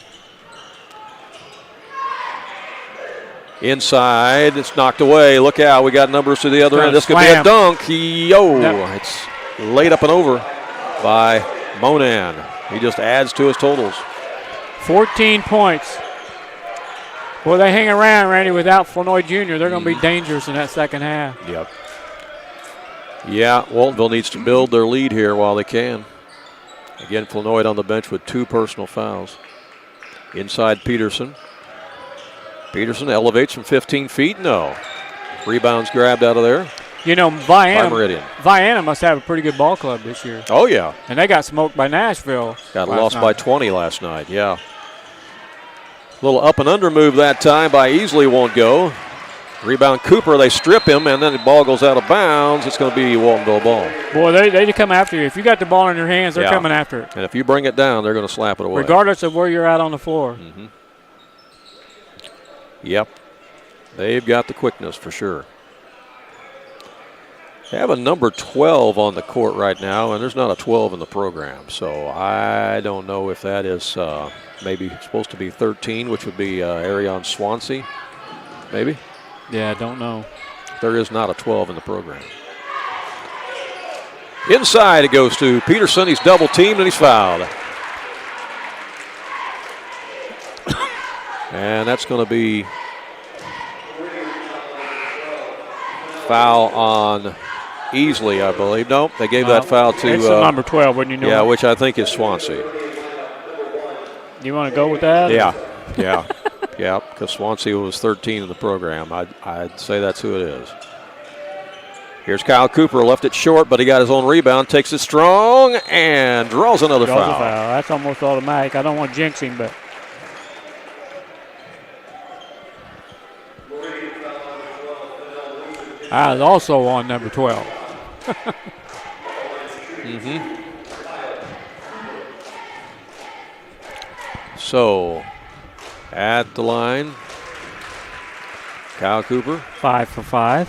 Inside, it's knocked away. Look out, we got numbers to the other end. This could be a dunk. It's laid up and over by Monan. He just adds to his totals. 14 points. Boy, they hang around, Randy, without Flournoy Jr. They're going to be dangerous in that second half. Yep. Yeah, Waltonville needs to build their lead here while they can. Again, Flournoy on the bench with 2 personal fouls. Inside Peterson. Peterson elevates from 15 feet. No. Rebounds grabbed out of there. Vienna must have a pretty good ball club this year. Oh, yeah. And they got smoked by Nashville. Got lost by 20 last night, yeah. Little up and under move that time by Easley won't go. Rebound Cooper, they strip him, and then the ball goes out of bounds. It's going to be Waltonville ball. Boy, they come after you. If you got the ball in your hands, they're coming after it. And if you bring it down, they're going to slap it away. Regardless of where you're at on the floor. Mm-hmm. Yep. They've got the quickness for sure. They have a number 12 on the court right now, and there's not a 12 in the program. So I don't know if that is maybe supposed to be 13, which would be Arion Swansea, maybe. Yeah, I don't know. There is not a 12 in the program. Inside it goes to Peterson. He's double teamed and he's fouled. And that's going to be foul on Easley, I believe. Nope, they gave that foul to it's number 12, wouldn't you know? Yeah, which I think is Swansea. You want to go with that? Yeah. Yeah, because Swansea was 13 in the program. I'd say that's who it is. Here's Kyle Cooper, left it short, but he got his own rebound, takes it strong, and draws another foul. That's almost automatic. I don't want to jinx him, but. I was also on number 12. So, at the line, Kyle Cooper. 5 for 5.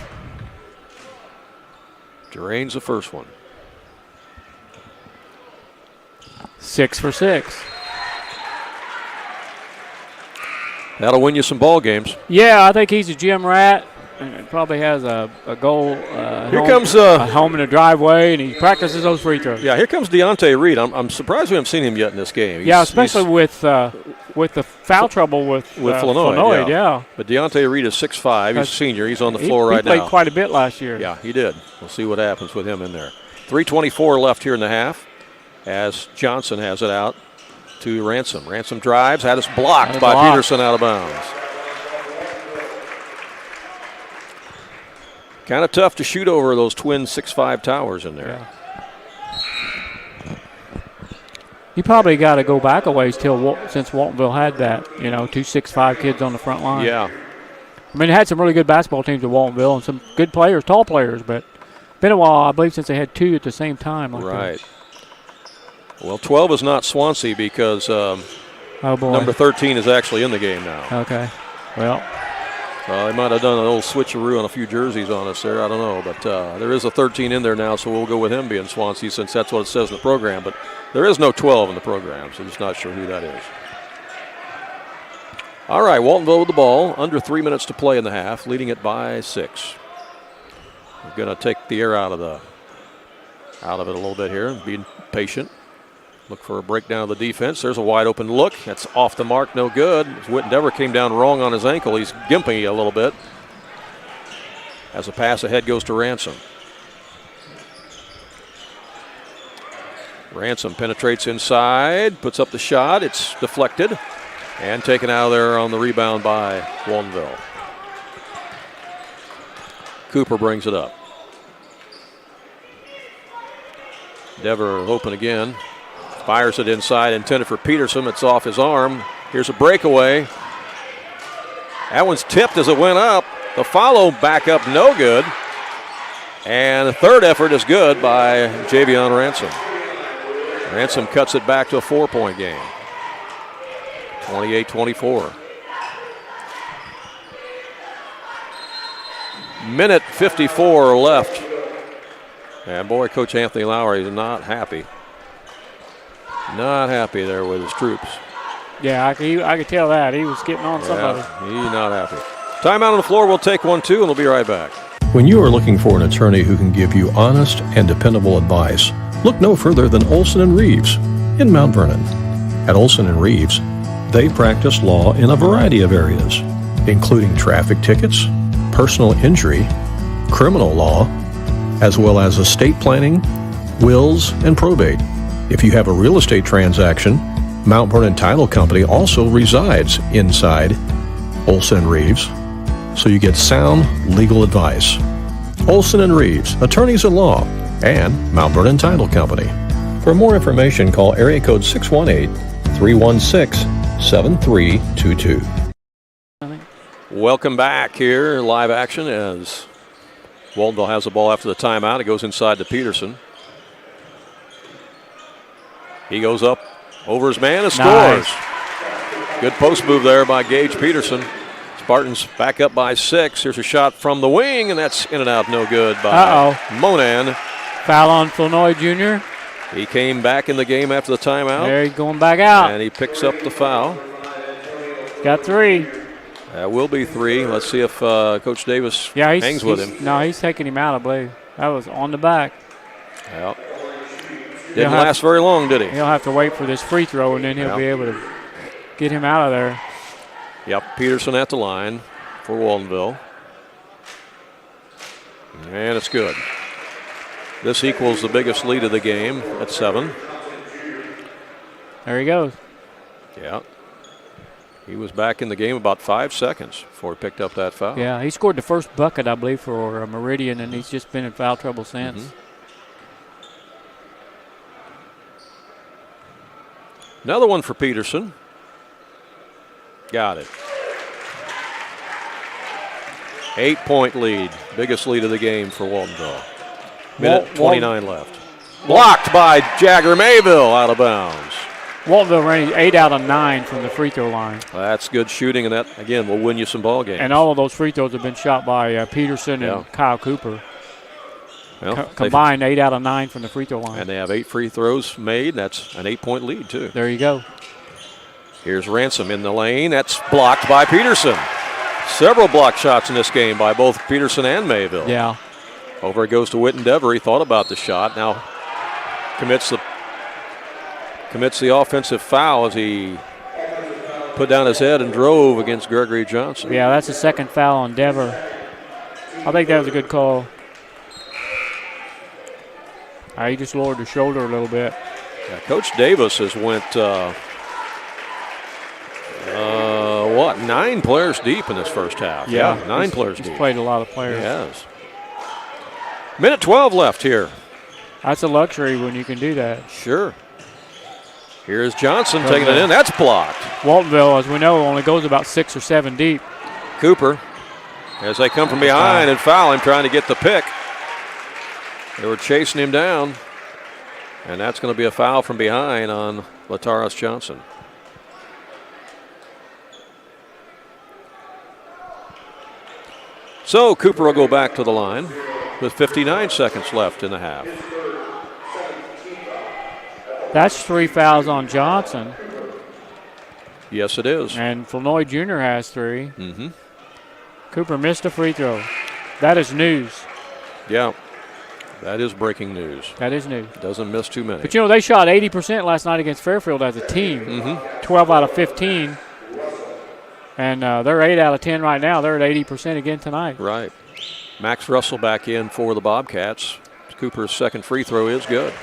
Drains the first one. 6 for 6. That'll win you some ball games. Yeah, I think he's a gym rat. And probably has a goal home in the driveway, and he practices those free throws. Yeah, here comes Deontay Reed. I'm surprised we haven't seen him yet in this game. Especially with the foul trouble with Flanoid. Yeah. But Deontay Reed is 6'5". He's a senior. He's on the floor right now. He played quite a bit last year. Yeah, he did. We'll see what happens with him in there. 3:24 left here in the half as Johnson has it out to Ransom. Ransom drives, had us blocked by Peterson out of bounds. Kind of tough to shoot over those twin 6'5" towers in there. Yeah. You probably got to go back a ways since Waltonville had that, 2 6'5" kids on the front line. Yeah. I mean, they had some really good basketball teams at Waltonville and some good players, tall players, but been a while, I believe, since they had 2 at the same time. Right. Well, 12 is not Swansea because number 13 is actually in the game now. Okay. Well. They might have done an old switcheroo on a few jerseys on us there. I don't know. But there is a 13 in there now, so we'll go with him being Swansea since that's what it says in the program. But there is no 12 in the program, so I'm just not sure who that is. All right, Waltonville with the ball. Under 3 minutes to play in the half, leading it by 6. We're going to take the air out of it a little bit here and be patient. Look for a breakdown of the defense. There's a wide open look. That's off the mark, no good. Wittendever came down wrong on his ankle. He's gimping a little bit. As a pass ahead goes to Ransom. Ransom penetrates inside, puts up the shot. It's deflected and taken out of there on the rebound by Waltonville. Cooper brings it up. Dever open again. Fires it inside, intended for Peterson. It's off his arm. Here's a breakaway. That one's tipped as it went up. The follow back up, no good. And the third effort is good by Javion Ransom. Ransom cuts it back to a 4-point game. 28-24. Minute 54 left. And boy, Coach Anthony Lowry is not happy. Not happy there with his troops. Yeah, I could tell that. He was getting on somebody. He's not happy. Timeout on the floor. We'll take 1-2, and we'll be right back. When you are looking for an attorney who can give you honest and dependable advice, look no further than Olson & Reeves in Mount Vernon. At Olson & Reeves, they practice law in a variety of areas, including traffic tickets, personal injury, criminal law, as well as estate planning, wills, and probate. If you have a real estate transaction, Mount Vernon Title Company also resides inside Olson & Reeves, so you get sound legal advice. Olson & Reeves, attorneys at law, and Mount Vernon Title Company. For more information, call area code 618-316-7322. Welcome back here, live action as Waltonville has the ball after the timeout. It goes inside to Peterson. He goes up over his man and scores. Nice. Good post move there by Gage Peterson. Spartans back up by 6. Here's a shot from the wing, and that's in and out, no good by Monan. Foul on Flanoy Jr. He came back in the game after the timeout. There he's going back out. And he picks up the foul. Got 3. That will be 3. Let's see if Coach Davis hangs with him. No, he's taking him out, I believe. That was on the back. Well, didn't last very long, did he? He'll have to wait for this free throw, and then he'll be able to get him out of there. Yep, Peterson at the line for Waltonville. And it's good. This equals the biggest lead of the game at 7. There he goes. Yeah. He was back in the game about 5 seconds before he picked up that foul. Yeah, he scored the first bucket, I believe, for Meridian, and he's just been in foul trouble since. Mm-hmm. Another one for Peterson. Got it. 8-point lead. Biggest lead of the game for Waltonville. Minute 29 left. Blocked by Jagger Mayville, out of bounds. Waltonville ran 8 out of 9 from the free throw line. That's good shooting, and that, again, will win you some ball games. And all of those free throws have been shot by Peterson and Kyle Cooper. Well, Combined 8 out of 9 from the free throw line. And they have 8 free throws made. That's an 8-point lead, too. There you go. Here's Ransom in the lane. That's blocked by Peterson. Several block shots in this game by both Peterson and Mayville. Yeah. Over it goes to Witten Dever. He thought about the shot. Now commits the offensive foul as he put down his head and drove against Gregory Johnson. Yeah, that's the second foul on Dever. I think that was a good call. He just lowered the shoulder a little bit. Yeah, Coach Davis has went, 9 players deep in this first half. Yeah, 9 players deep. He's played a lot of players. He has. Minute 12 left here. That's a luxury when you can do that. Sure. Here's Johnson taking it in. That's blocked. Waltonville, as we know, only goes about 6 or 7 deep. Cooper, as they come from behind and foul him, trying to get the pick. They were chasing him down. And that's going to be a foul from behind on Lataris Johnson. So Cooper will go back to the line with 59 seconds left in the half. That's 3 fouls on Johnson. Yes, it is. And Flournoy Jr. has 3. Mm-hmm. Cooper missed a free throw. That is news. Yeah, that is breaking news. That is news. Doesn't miss too many. But, they shot 80% last night against Fairfield as a team. Mm-hmm. 12 out of 15. And they're 8 out of 10 right now. They're at 80% again tonight. Right. Max Russell back in for the Bobcats. Cooper's second free throw is good.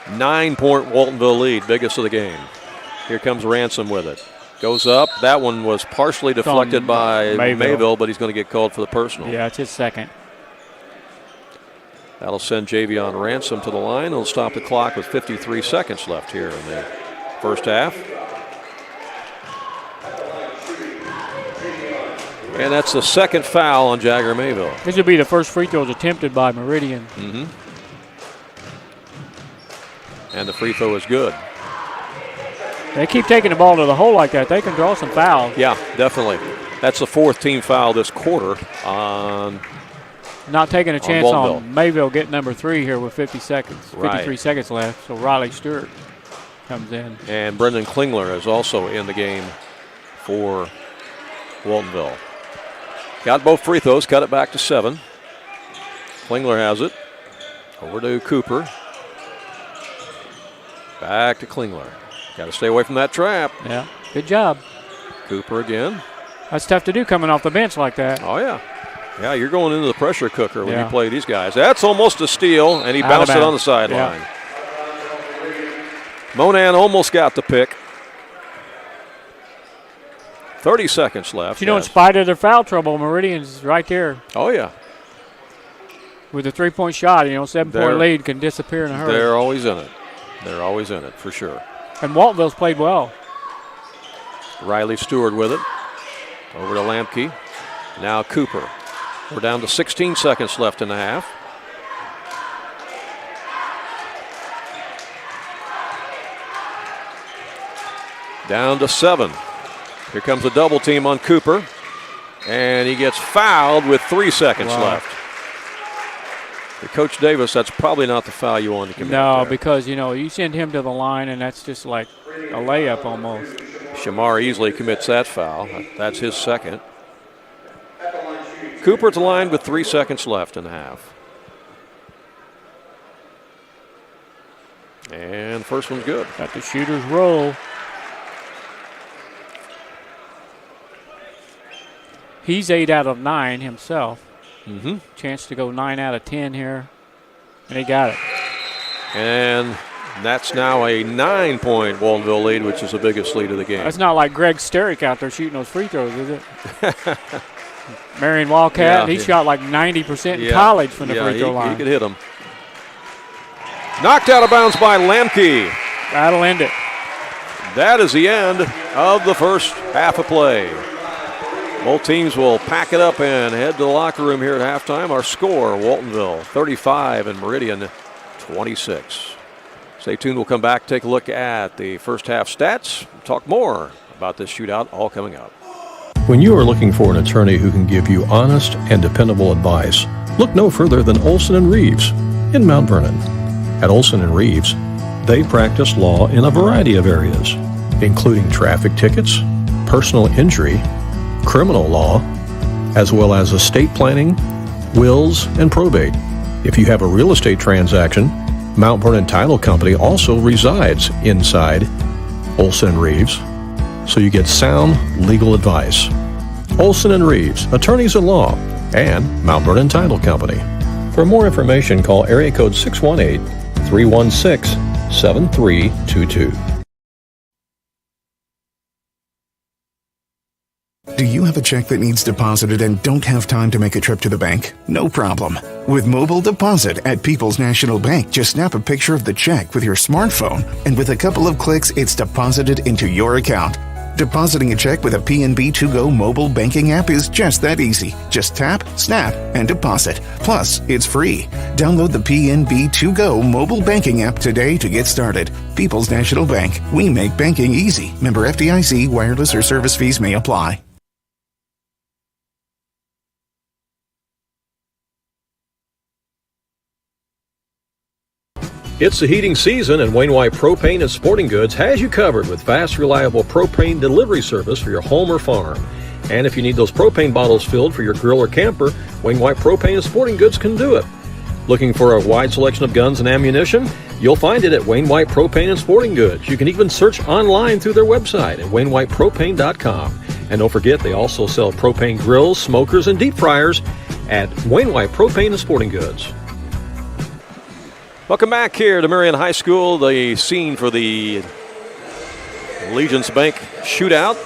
9-point Waltonville lead, biggest of the game. Here comes Ransom with it. Goes up. That one was partially deflected by Mayville, but he's going to get called for the personal. Yeah, it's his second. That'll send Javion Ransom to the line. It'll stop the clock with 53 seconds left here in the first half. And that's the second foul on Jagger Mayville. This will be the first free throws attempted by Meridian. Mm-hmm. And the free throw is good. They keep taking the ball to the hole like that. They can draw some fouls. Yeah, definitely. That's the 4th team foul this quarter on Not taking a chance Waltonville. on Mayville getting number 3 here with 53 Right. seconds left. So Riley Stewart comes in. And Brendan Klingler is also in the game for Waltonville. Got both free throws, cut it back to 7. Klingler has it. Over to Cooper. Back to Klingler. Got to stay away from that trap. Yeah, good job. Cooper again. That's tough to do coming off the bench like that. Oh, yeah. Yeah, you're going into the pressure cooker when Yeah. you play these guys. That's almost a steal, and he Out of bounced it on the bounds. sideline. Yeah. Monan almost got the pick. 30 seconds left. But in spite of their foul trouble, Meridian's right there Oh, yeah. with a 3-point shot. 7-point They're- lead can disappear in a hurry. They're always in it. They're always in it, for sure. And Waltonville's played well. Riley Stewart with it. Over to Lampke. Now Cooper. We're down to 16 seconds left in the half. Down to 7. Here comes a double team on Cooper. And he gets fouled with 3 seconds left. For Coach Davis, that's probably not the foul you want to commit. No, there. because, you send him to the line, and that's just like a layup almost. Shamar easily commits that foul. That's his second. Cooper at the line with 3 seconds left in the half. And first one's good. Got the shooter's roll. He's 8 out of 9 himself. Mm-hmm. Chance to go 9 out of 10 here. And he got it. And And that's now a 9-point Waltonville lead, which is the biggest lead of the game. That's not like Greg Sterick out there shooting those free throws, is it? Marion Wildcat, he shot like 90% in college from the free throw line. He could hit them. Knocked out of bounds by Lemke. That'll end it. That is the end of the first half of play. Both teams will pack it up and head to the locker room here at halftime. Our score, Waltonville 35 and Meridian 26. Stay tuned. We'll come back, take a look at the first half stats, talk more about this shootout, all coming up. When you are looking for an attorney who can give you honest and dependable advice, look no further than Olson & Reeves in Mount Vernon. At Olson & Reeves, they practice law in a variety of areas, including traffic tickets, personal injury, criminal law, as well as estate planning, wills, and probate. If you have a real estate transaction, Mount Vernon Title Company also resides inside Olson & Reeves, so you get sound legal advice. Olson & Reeves, attorneys at law, and Mount Vernon Title Company. For more information, call area code 618-316-7322. Do you have a check that needs deposited and don't have time to make a trip to the bank? No problem. With Mobile Deposit at People's National Bank, just snap a picture of the check with your smartphone, and with a couple of clicks, it's deposited into your account. Depositing a check with a PNB To-Go mobile banking app is just that easy. Just tap, snap, and deposit. Plus, it's free. Download the PNB To-Go mobile banking app today to get started. People's National Bank. We make banking easy. Member FDIC. Wireless or service fees may apply. It's the heating season, and Wayne White Propane and Sporting Goods has you covered with fast, reliable propane delivery service for your home or farm. And if you need those propane bottles filled for your grill or camper, Wayne White Propane and Sporting Goods can do it. Looking for a wide selection of guns and ammunition? You'll find it at Wayne White Propane and Sporting Goods. You can even search online through their website at WayneWhitePropane.com. And don't forget, they also sell propane grills, smokers, and deep fryers at Wayne White Propane and Sporting Goods. Welcome back here to Marion High School, the scene for the Allegiance Bank shootout.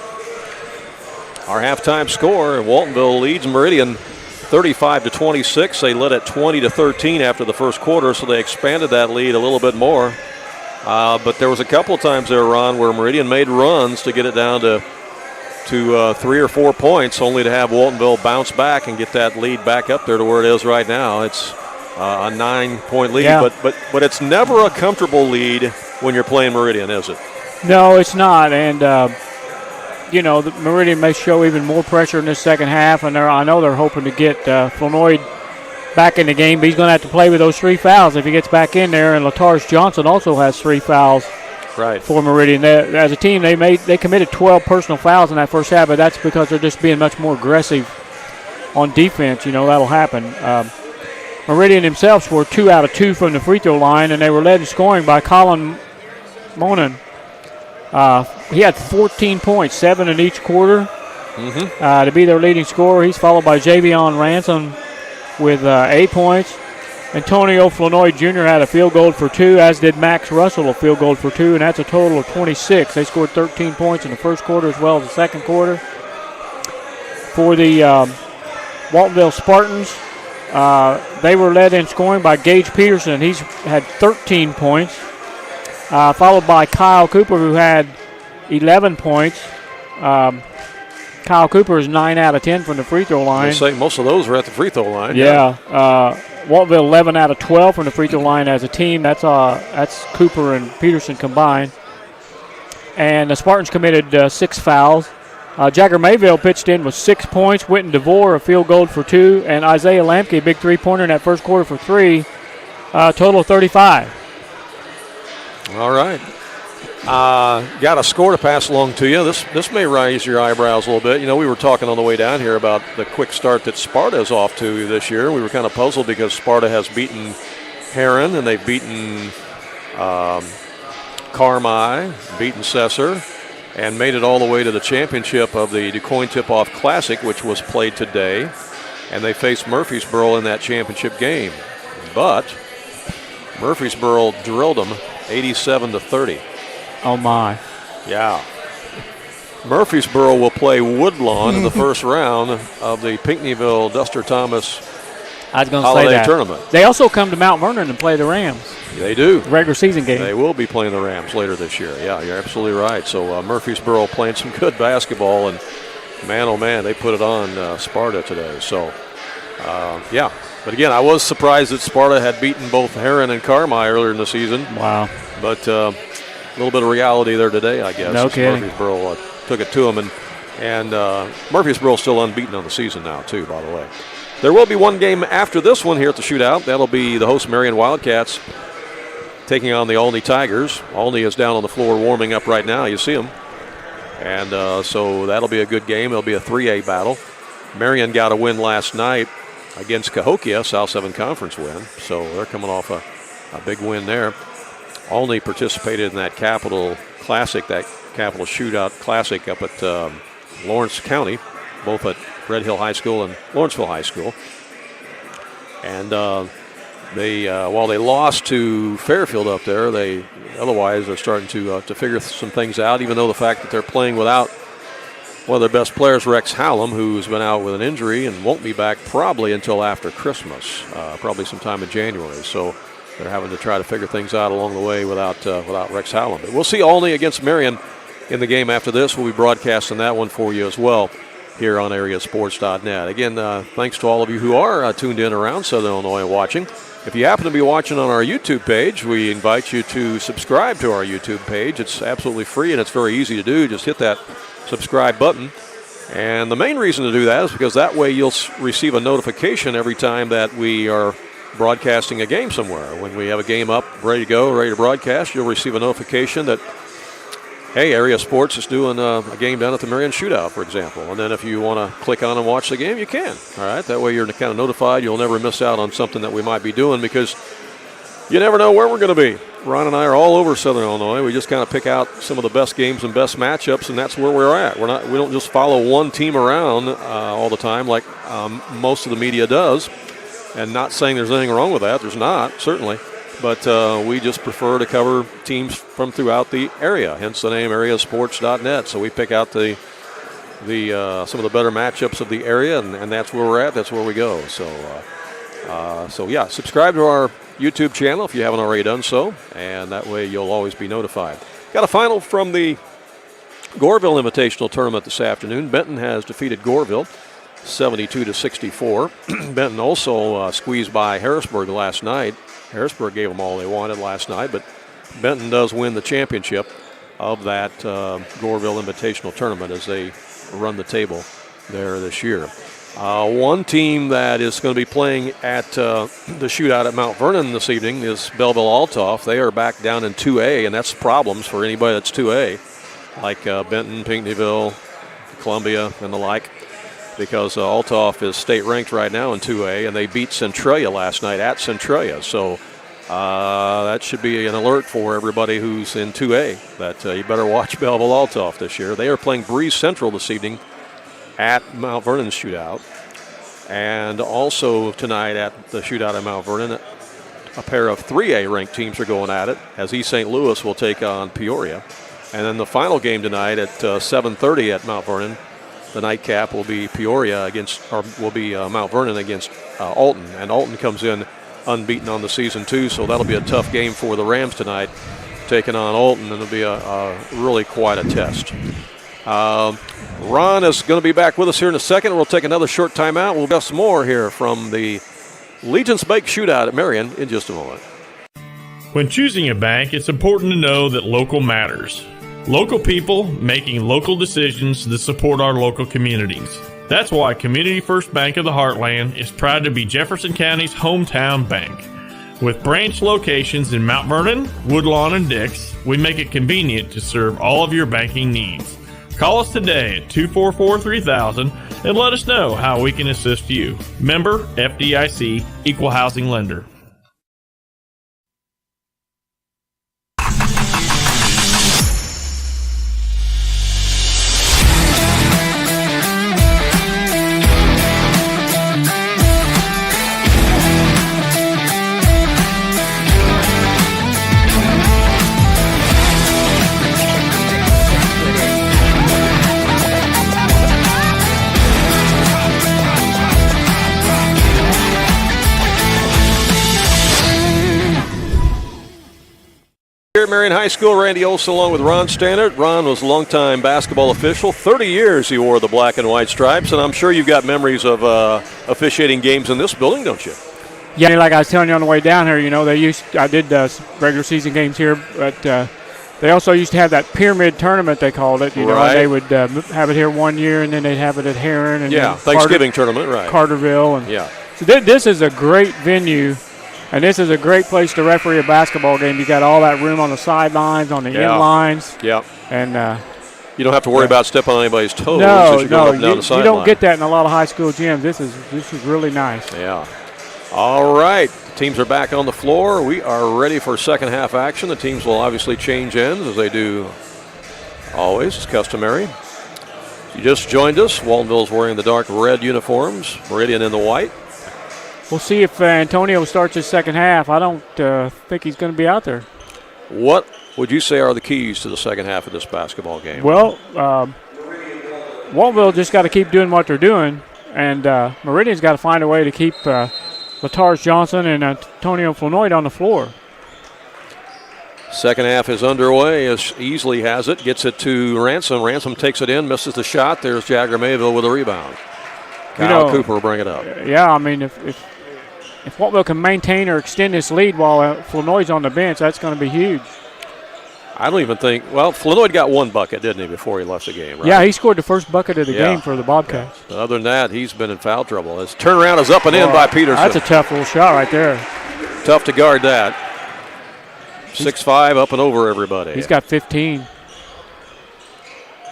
Our halftime score, Waltonville leads Meridian 35-26. They led at 20-13 after the first quarter, so they expanded that lead a little bit more. But there was a couple of times there, Ron, where Meridian made runs to get it down to 3 or 4 points, only to have Waltonville bounce back and get that lead back up there to where it is right now. It's a 9-point lead, but it's never a comfortable lead when you're playing Meridian, is it? No, it's not. And, the Meridian may show even more pressure in this second half, and I know they're hoping to get Flournoy back in the game, but he's going to have to play with those 3 fouls if he gets back in there, and Latars Johnson also has 3 fouls for Meridian. As a team, they committed 12 personal fouls in that first half, but that's because they're just being much more aggressive on defense. That'll happen. Meridian himself scored 2 out of 2 from the free throw line, and they were led in scoring by Colin Monin. He had 14 points, 7 in each quarter, to be their leading scorer. He's followed by Javion Ransom with 8 points. Antonio Flournoy Jr. had a field goal for 2, as did Max Russell, a field goal for 2, and that's a total of 26. They scored 13 points in the first quarter as well as the second quarter. For the Waltonville Spartans, they were led in scoring by Gage Peterson. He's had 13 points, followed by Kyle Cooper, who had 11 points. Kyle Cooper is 9 out of 10 from the free throw line. I'll say most of those were at the free throw line. Yeah. Waltonville 11 out of 12 from the free throw line as a team. That's Cooper and Peterson combined. And the Spartans committed 6 fouls. Jagger Mayville pitched in with 6 points. Witten DeVore, a field goal for 2. And Isaiah Lamke, a big three-pointer in that first quarter for 3. Total of 35. All right. Got a score to pass along to you. This may raise your eyebrows a little bit. We were talking on the way down here about the quick start that Sparta is off to this year. We were kind of puzzled because Sparta has beaten Heron, and they've beaten Carmi, beaten Sesser, and made it all the way to the championship of the DuQuoin Tip-Off Classic, which was played today. And they faced Murfreesboro in that championship game. But Murfreesboro drilled them 87-30. Oh, my. Yeah. Murfreesboro will play Woodlawn in the first round of the Pinckneyville Duster Thomas I was going to say Holiday that. Tournament. They also come to Mount Vernon and play the Rams. They do. Regular season game. They will be playing the Rams later this year. Yeah, you're absolutely right. So Murfreesboro playing some good basketball, and man, oh man, they put it on Sparta today. So, yeah. But again, I was surprised that Sparta had beaten both Heron and Carmi earlier in the season. Wow. But a little bit of reality there today, I guess. No kidding. Murfreesboro took it to them, and Murfreesboro still unbeaten on the season now, too, by the way. There will be one game after this one here at the Shootout. That'll be the host Marion Wildcats taking on the Olney Tigers. Olney is down on the floor warming up right now. You see them. And so that'll be a good game. It'll be a 3A battle. Marion got a win last night against Cahokia, South 7 Conference win. So they're coming off a big win there. Olney participated in that Capital Classic, that Capital Shootout Classic up at Lawrence County, both at Red Hill High School and Lawrenceville High School. And they, while they lost to Fairfield up there, they otherwise are starting to figure some things out, even though the fact that they're playing without one of their best players, Rex Hallam, who's been out with an injury and won't be back probably until after Christmas, probably sometime in January. So they're having to try to figure things out along the way without Rex Hallam. But we'll see Olney against Marion in the game after this. We'll be broadcasting that one for you as well here on AreaSports.net. Again, thanks to all of you who are tuned in around Southern Illinois and watching. If you happen to be watching on our YouTube page, we invite you to subscribe to our YouTube page. It's absolutely free and it's very easy to do. Just hit that subscribe button. And the main reason to do that is because that way you'll receive a notification every time that we are broadcasting a game somewhere. When we have a game up, ready to go, ready to broadcast, you'll receive a notification that, hey, Area Sports is doing a game down at the Marion Shootout, for example. And then if you want to click on and watch the game, you can. All right, that way you're kind of notified. You'll never miss out on something that we might be doing because you never know where we're going to be. Ron and I are all over Southern Illinois. We just kind of pick out some of the best games and best matchups, and that's where we're at. We don't just follow one team around all the time like most of the media does. And not saying there's anything wrong with that. There's not, certainly. But we just prefer to cover teams from throughout the area, hence the name AreaSports.net. So we pick out some of the better matchups of the area, and that's where we're at. That's where we go. So yeah, subscribe to our YouTube channel if you haven't already done so, and that way you'll always be notified. Got a final from the Goreville Invitational Tournament this afternoon. Benton has defeated Goreville 72-64. Benton also squeezed by Harrisburg last night. Harrisburg gave them all they wanted last night, but Benton does win the championship of that Goreville Invitational Tournament as they run the table there this year. One team that is going to be playing at the Shootout at Mount Vernon this evening is Belleville-Altoff. They are back down in 2A, and that's problems for anybody that's 2A, like Benton, Pinckneyville, Columbia, and the like, because Altoff is state ranked right now in 2A, and they beat Centralia last night at Centralia. So that should be an alert for everybody who's in 2A that you better watch Belleville-Altoff this year. They are playing Breeze Central this evening at Mount Vernon's Shootout. And also tonight at the Shootout at Mount Vernon, a pair of 3A ranked teams are going at it, as East St. Louis will take on Peoria. And then the final game tonight at 7:30 at Mount Vernon, the nightcap will be Mount Vernon against Alton. And Alton comes in unbeaten on the season too, so that'll be a tough game for the Rams tonight, taking on Alton, and it'll be a really quite a test. Ron is going to be back with us here in a second. We'll take another short timeout. We'll get some more here from the Legion's Bank Shootout at Marion in just a moment. When choosing a bank, it's important to know that local matters. Local people making local decisions that support our local communities. That's why Community First Bank of the Heartland is proud to be Jefferson County's hometown bank. With branch locations in Mount Vernon, Woodlawn, and Dix, we make it convenient to serve all of your banking needs. Call us today at 244-3000 and let us know how we can assist you. Member FDIC, Equal Housing Lender. Here at Marion High School, Randy Olson along with Ron Stannard. Ron was a longtime basketball official. 30 years he wore the black and white stripes, and I'm sure you've got memories of officiating games in this building, don't you? Yeah, like I was telling you on the way down here, I did regular season games here, but they also used to have that pyramid tournament, they called it. And they would have it here one year, and then they'd have it at Heron. And Thanksgiving tournament, right. Carterville. So this is a great venue, and this is a great place to referee a basketball game. You got all that room on the sidelines, on the end lines. Yeah. And you don't have to worry about stepping on anybody's toes. No, you don't get that in a lot of high school gyms. This is really nice. Yeah. All right. Teams are back on the floor. We are ready for second half action. The teams will obviously change ends as they do always. It's customary. If you just joined us, Waltonville's wearing the dark red uniforms, Meridian in the white. We'll see if Antonio starts his second half. I don't think he's going to be out there. What would you say are the keys to the second half of this basketball game? Well, Waltonville just got to keep doing what they're doing, and Meridian's got to find a way to keep Latars Johnson and Antonio Flanoid on the floor. Second half is underway as Easley has it, gets it to Ransom. Ransom takes it in, misses the shot. There's Jagger Mayville with a rebound. Kyle Cooper will bring it up. Yeah, I mean, if Waltonville can maintain or extend this lead while Flanoid's on the bench, that's going to be huge. I don't even think – well, Flanoid got one bucket, didn't he, before he left the game, right? Yeah, he scored the first bucket of the game for the Bobcats. Yeah. Other than that, he's been in foul trouble. His turnaround is up and in by Peterson. That's a tough little shot right there. Tough to guard that. 6'5", up and over everybody. He's got 15.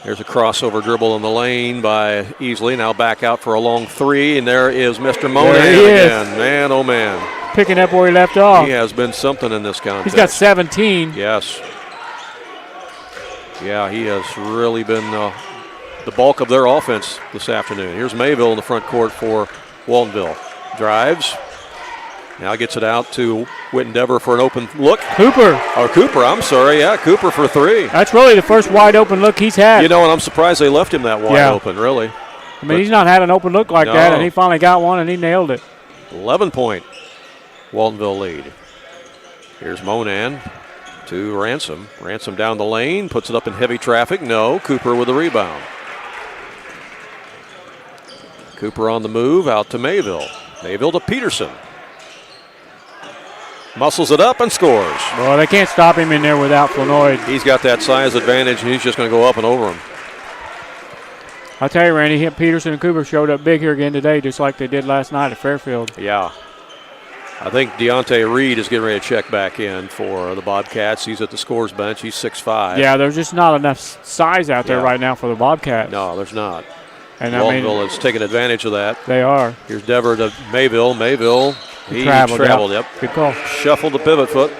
There's a crossover dribble in the lane by Easley. Now back out for a long three, and there is Mr. Monahan again. Man, oh, man. Picking up where he left off. He has been something in this contest. He's got 17. Yes. Yeah, he has really been the bulk of their offense this afternoon. Here's Mayville in the front court for Waltonville. Drives. Now gets it out to Wittendever for an open look. Cooper, I'm sorry. Yeah, Cooper for three. That's really the first wide open look he's had. And I'm surprised they left him that wide open, really. I mean, he's not had an open look like that, and he finally got one, and he nailed it. 11-point Waltonville lead. Here's Monan to Ransom. Ransom down the lane, puts it up in heavy traffic. No, Cooper with a rebound. Cooper on the move, out to Mayville. Mayville to Peterson. Muscles it up and scores. Well, they can't stop him in there without Flanoid. He's got that size advantage, and he's just going to go up and over him. I'll tell you, Randy, Peterson and Cooper showed up big here again today, just like they did last night at Fairfield. Yeah. I think Deontay Reed is getting ready to check back in for the Bobcats. He's at the scores bench. He's 6'5". Yeah, there's just not enough size out there right now for the Bobcats. No, there's not. And Waltonville is taking advantage of that. They are. Here's Dever to Mayville. Mayville, he traveled. Yep. Good call. Shuffled the pivot foot.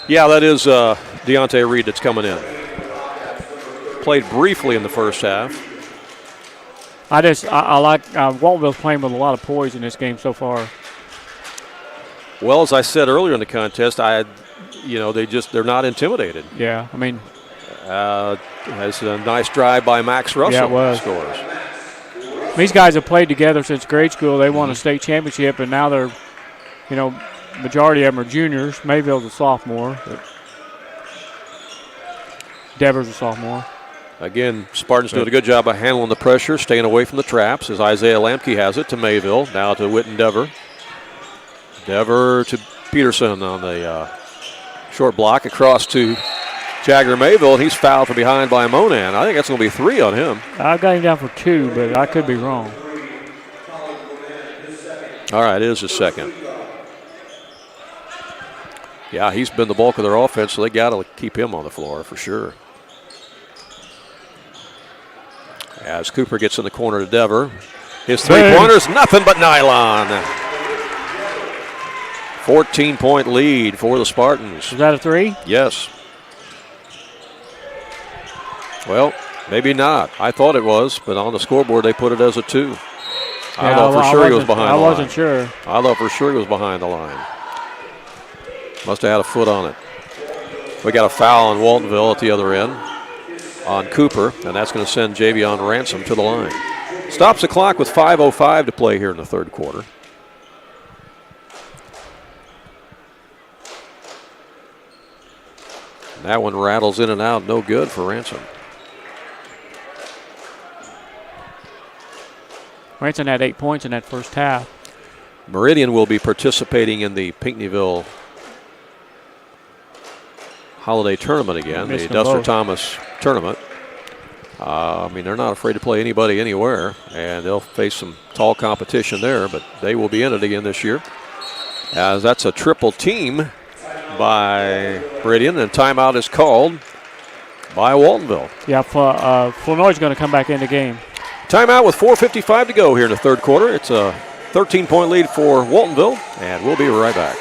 Yeah, that is Deontay Reed that's coming in. Played briefly in the first half. I like Waltonville's playing with a lot of poise in this game so far. Well, as I said earlier in the contest, they're not intimidated. Yeah, I mean, has a nice drive by Max Russell. Yeah, it was. Scores. These guys have played together since grade school. They won a state championship, and now they're, majority of them are juniors. Mayville's a sophomore. Devers a sophomore. Again, Spartans doing a good job of handling the pressure, staying away from the traps as Isaiah Lamke has it to Mayville. Now to Wittendever. Dever to Peterson on the short block across to Jagger Mayville, and he's fouled from behind by Monan. I think that's going to be 3 on him. I've got him down for 2, but I could be wrong. All right, it is his second. Yeah, he's been the bulk of their offense, so they got to keep him on the floor for sure. As Cooper gets in the corner to Dever. His three-pointer's nothing but nylon. 14-point lead for the Spartans. Is that a 3? Yes. Well, maybe not. I thought it was, but on the scoreboard they put it as a 2. I thought for sure he was behind the line. I wasn't sure. I thought for sure he was behind the line. Must have had a foot on it. We got a foul on Waltonville at the other end on Cooper, and that's going to send Javion Ransom to the line. Stops the clock with 5:05 to play here in the third quarter. That one rattles in and out, no good for Ransom. Ransom had 8 points in that first half. Meridian will be participating in the Pinckneyville Holiday Tournament again, the Duster Thomas Tournament. They're not afraid to play anybody anywhere, and they'll face some tall competition there, but they will be in it again this year. As that's a triple team by Meridian, and timeout is called by Waltonville. Yeah, Flournoy's going to come back in the game. Timeout with 4:55 to go here in the third quarter. It's a 13-point lead for Waltonville, and we'll be right back.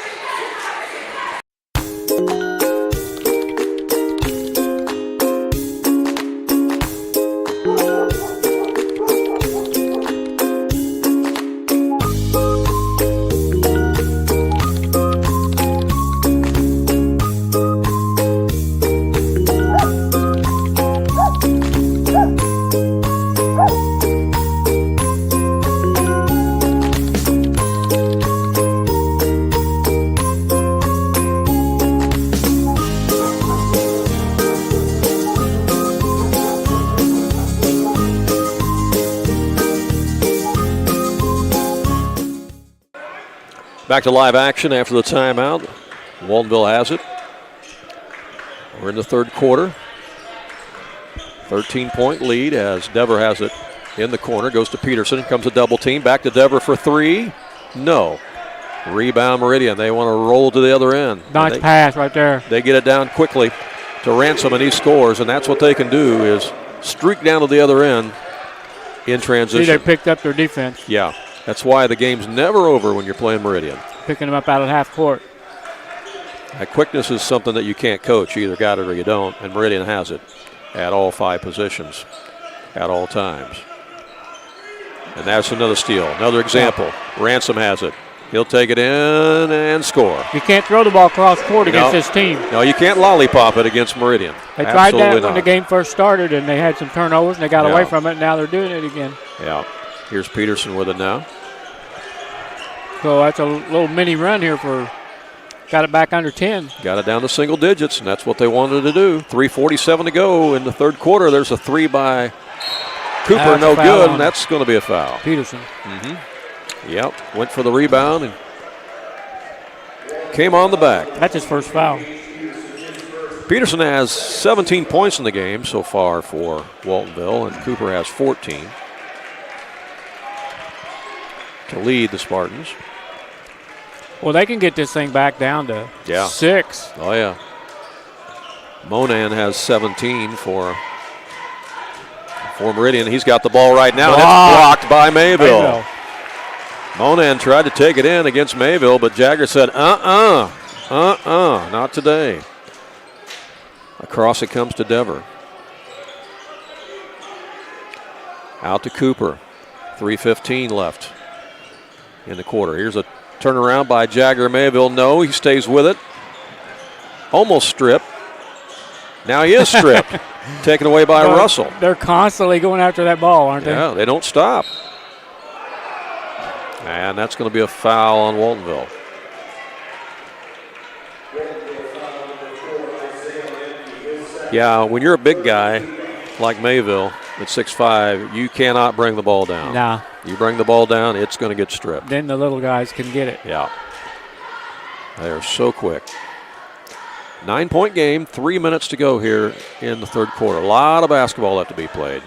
Back to live action after the timeout. Waltonville has it. We're in the third quarter. 13-point lead as Dever has it in the corner. Goes to Peterson. Comes a double team. Back to Dever for three. No. Rebound Meridian. They want to roll to the other end. Nice pass right there. They get it down quickly to Ransom, and he scores. And that's what they can do is streak down to the other end in transition. See, they picked up their defense. Yeah. That's why the game's never over when you're playing Meridian. Picking them up out of half court. That quickness is something that you can't coach. You either got it or you don't, and Meridian has it at all 5 positions at all times. And that's another steal. Another example. Yeah. Ransom has it. He'll take it in and score. You can't throw the ball cross court against this team. No, you can't lollipop it against Meridian. They tried that when the game first started, and they had some turnovers, and they got away from it, and now they're doing it again. Yeah. Here's Peterson with it now. So that's a little mini run here got it back under 10. Got it down to single digits, and that's what they wanted to do. 3:47 to go in the third quarter. There's a three by Cooper, no good, and that's going to be a foul. Peterson. Mm-hmm. Yep, went for the rebound and came on the back. That's his first foul. Peterson has 17 points in the game so far for Waltonville, and Cooper has 14 to lead the Spartans. Well, they can get this thing back down to 6. Oh, yeah. Monan has 17 for Meridian. He's got the ball right now, and it's blocked by Mayville. Monan tried to take it in against Mayville, but Jagger said, not today. Across it comes to Dever. Out to Cooper. 3:15 left in the quarter. Here's a turnaround by Jagger Mayville. No, he stays with it. Almost stripped. Now he is stripped. Taken away by Russell. They're constantly going after that ball, aren't they? Yeah, they don't stop. And that's going to be a foul on Waltonville. Yeah, when you're a big guy like Mayville at 6'5", you cannot bring the ball down. Nah. You bring the ball down, it's going to get stripped. Then the little guys can get it. Yeah. They are so quick. 9-point game, 3 minutes to go here in the third quarter. A lot of basketball left to be played.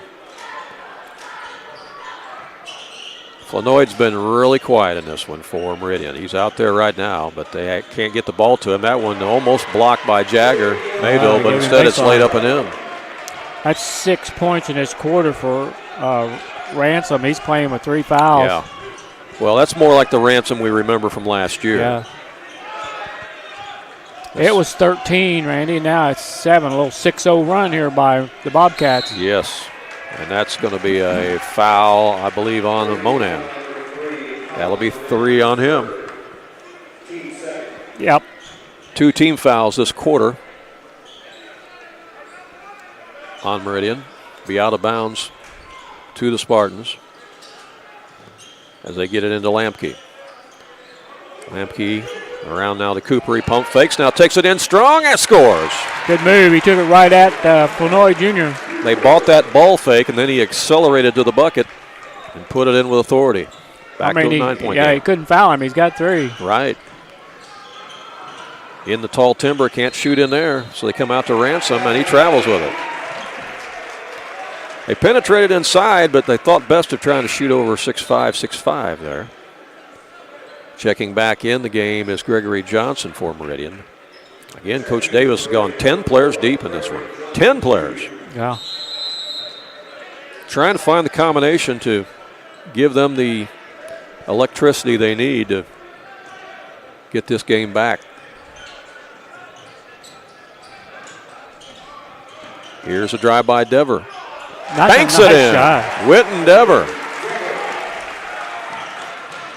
Flanoid's been really quiet in this one for Meridian. He's out there right now, but they can't get the ball to him. That one almost blocked by Jagger Mayville, but instead it's laid up and in. That's 6 points in this quarter for Ransom. He's playing with 3 fouls. Yeah. Well, that's more like the Ransom we remember from last year. Yeah. It was 13, Randy. Now it's 7. A little 6-0 run here by the Bobcats. Yes. And that's going to be a foul, I believe, on Monan. That'll be 3 on him. Yep. 2 team fouls this quarter on Meridian. Be out of bounds to the Spartans as they get it into Lampke. Lampke Around now to Cooper. He pump fakes. Now takes it in strong and scores. Good move. He took it right at Flournoy Jr. They bought that ball fake, and then he accelerated to the bucket and put it in with authority. Back to a 9-point game. He couldn't foul him. He's got 3. Right. In the tall timber, can't shoot in there, so they come out to Ransom, and he travels with it. They penetrated inside, but they thought best of trying to shoot over 6'5" there. Checking back in the game is Gregory Johnson for Meridian. Again, Coach Davis has gone 10 players deep in this one. 10 players. Yeah. Trying to find the combination to give them the electricity they need to get this game back. Here's a drive by Dever. Banks it in. Witten Dever.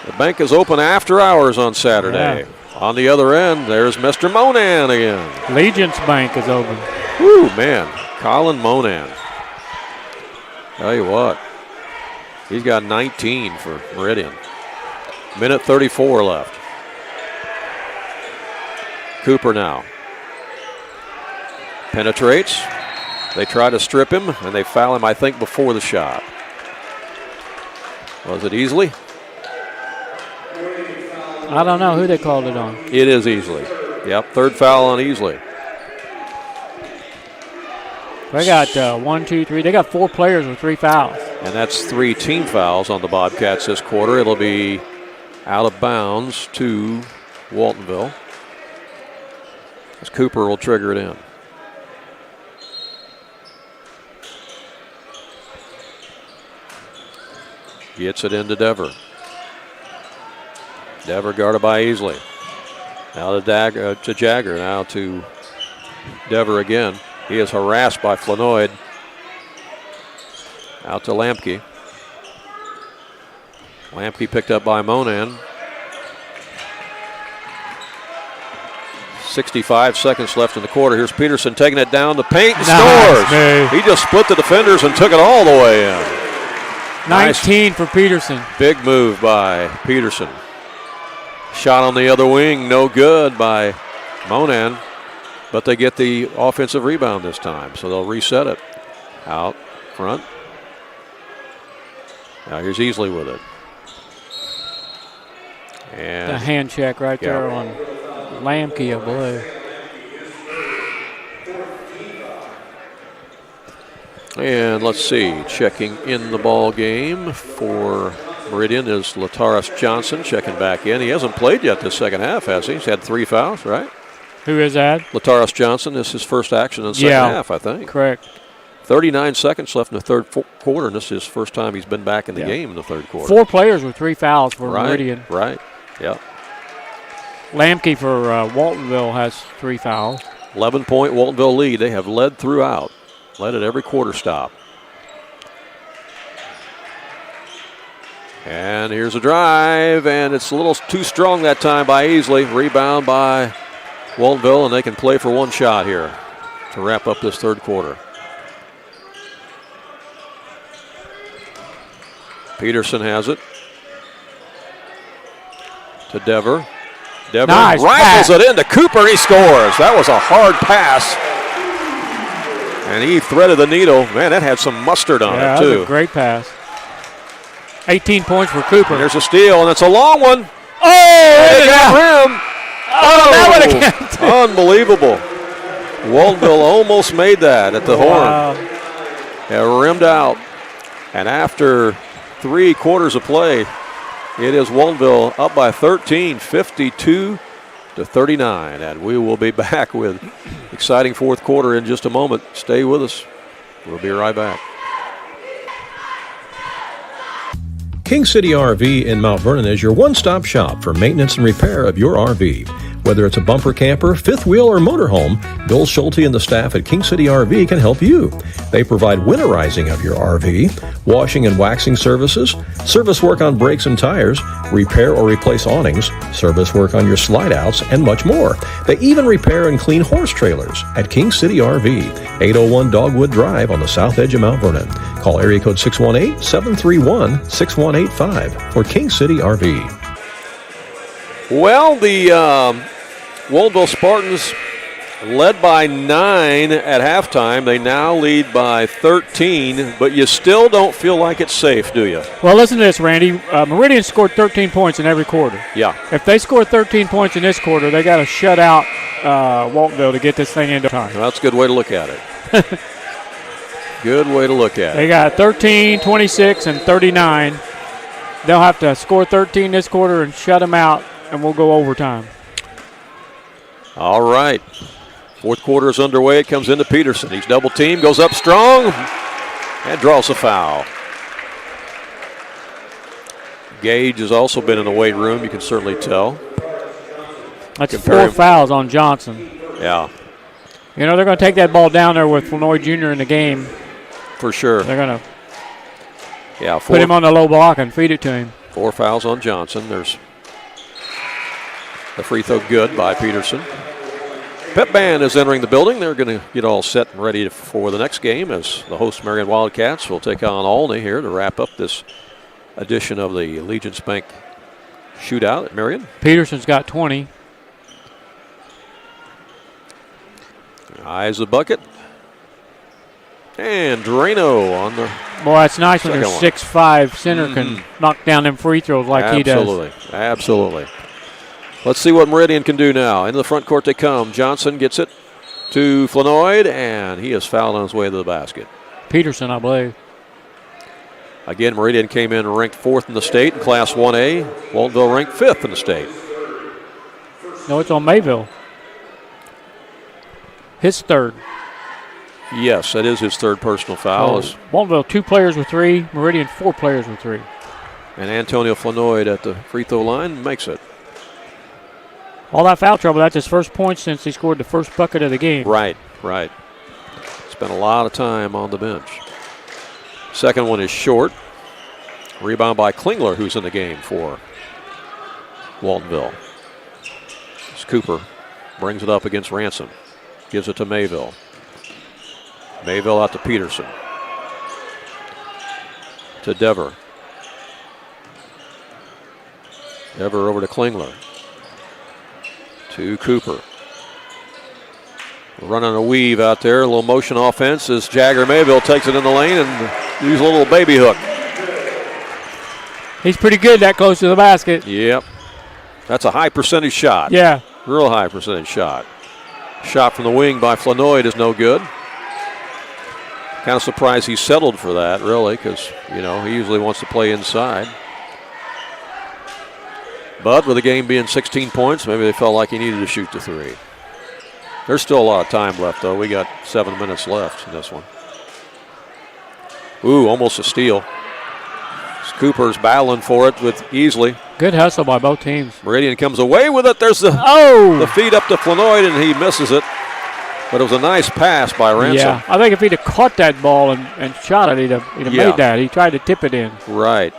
The bank is open after hours on Saturday. Yeah. On the other end, there's Mr. Monan again. Legion's bank is open. Woo, man. Colin Monan. Tell you what, he's got 19 for Meridian. Minute 34 left. Cooper now. Penetrates. They try to strip him, and they foul him, I think, before the shot. Was it Easley? I don't know who they called it on. It is Easley. Yep, third foul on Easley. They got 1, 2, 3. They got 4 players with 3 fouls. And that's 3 team fouls on the Bobcats this quarter. It'll be out of bounds to Waltonville, as Cooper will trigger it in. Gets it into Dever. Dever guarded by Easley. Now to Jagger. Now to Dever again. He is harassed by Flournoy. Out to Lampke. Lampke picked up by Monan. 65 seconds left in the quarter. Here's Peterson taking it down the paint and scores. Man. He just split the defenders and took it all the way in. 19 for Peterson. Big move by Peterson. Shot on the other wing, no good by Monan, but they get the offensive rebound this time, so they'll reset it. Out front. Now here's Easley with it. And a hand check right there on Lampke, I believe. And let's see, checking in the ball game for Meridian is Lataris Johnson checking back in. He hasn't played yet this second half, has he? He's had 3 fouls, right? Who is that? Lataris Johnson. This is his first action in the second half, I think. Correct. 39 seconds left in the third quarter, and this is his first time he's been back in the game in the third quarter. 4 players with 3 fouls for Meridian. Right, yeah. Lampke for Waltonville has 3 fouls. 11-point Waltonville lead. They have led throughout. Led at every quarter stop. And here's a drive, and it's a little too strong that time by Easley. Rebound by Waltonville, and they can play for 1 shot here to wrap up this third quarter. Peterson has it to Dever. Dever rifles it into Cooper. He scores. That was a hard pass. And he threaded the needle. Man, that had some mustard on it, too. That was a great pass. 18 points for Cooper. And there's a steal, and it's a long one. Oh, it got rim. that Oh, unbelievable. Waltonville almost made that at the horn. It rimmed out. And after 3 quarters of play, it is Waltonville up by 13, 52-39. And we will be back with exciting fourth quarter in just a moment. Stay with us. We'll be right back. King City RV in Mount Vernon is your one-stop shop for maintenance and repair of your RV. Whether it's a bumper camper, fifth wheel, or motorhome, Bill Schulte and the staff at King City RV can help you. They provide winterizing of your RV, washing and waxing services, service work on brakes and tires, repair or replace awnings, service work on your slide-outs, and much more. They even repair and clean horse trailers at King City RV, 801 Dogwood Drive on the south edge of Mount Vernon. Call area code 618-731-6185 for King City RV. Well, the Waltonville Spartans led by 9 at halftime. They now lead by 13, but you still don't feel like it's safe, do you? Well, listen to this, Randy. Meridian scored 13 points in every quarter. Yeah. If they score 13 points in this quarter, they got to shut out Waltonville to get this thing into time. Well, that's a good way to look at it. Good way to look at it. They got 13, 26, and 39. They'll have to score 13 this quarter and shut them out, and we'll go overtime. All right. Fourth quarter is underway. It comes into Peterson. He's double teamed, goes up strong, and draws a foul. Gage has also been in the weight room. You can certainly tell. That's 4 fouls on Johnson. Yeah. You know, they're going to take that ball down there with Flanoy Jr. in the game. For sure. They're going to put him on the low block and feed it to him. 4 fouls on Johnson. There's the free throw good by Peterson. Pep band is entering the building. They're going to get all set and ready for the next game as the host Marion Wildcats will take on Olney here to wrap up this edition of the Allegiance Bank Shootout at Marion. Peterson's got 20. Eyes the bucket. And Drano on the Boy, that's nice when their 6'5" center can knock down them free throws like he does. Absolutely. Absolutely. Let's see what Meridian can do now. Into the front court they come. Johnson gets it to Flanoy, and he is fouled on his way to the basket. Peterson, I believe. Again, Meridian came in ranked 4th in the state in Class 1A. Waltonville ranked 5th in the state. No, it's on Mayville. His third. Yes, that is his third personal foul. So Waltonville 2 players with 3. Meridian 4 players with 3. And Antonio Flanoy at the free throw line makes it. All that foul trouble, that's his first point since he scored the first bucket of the game. Right. Spent a lot of time on the bench. Second one is short. Rebound by Klingler, who's in the game for Waltonville. It's Cooper brings it up against Ransom. Gives it to Mayville. Mayville out to Peterson. To Dever. Dever over to Klingler. To Cooper. Running a weave out there. A little motion offense as Jagger Mayville takes it in the lane and uses a little baby hook. He's pretty good that close to the basket. Yep. That's a high percentage shot. Yeah. Real high percentage shot. Shot from the wing by Flanoy is no good. Kind of surprised he settled for that, really, because, you know, he usually wants to play inside. But with the game being 16 points, maybe they felt like he needed to shoot the 3. There's still a lot of time left, though. We got 7 minutes left in this one. Ooh, almost a steal. Cooper's battling for it with Easley. Good hustle by both teams. Meridian comes away with it. There's the feed up to Flanoy, and he misses it. But it was a nice pass by Ransom. Yeah, I think if he'd have caught that ball and shot it, he'd have made that. He tried to tip it in. Right.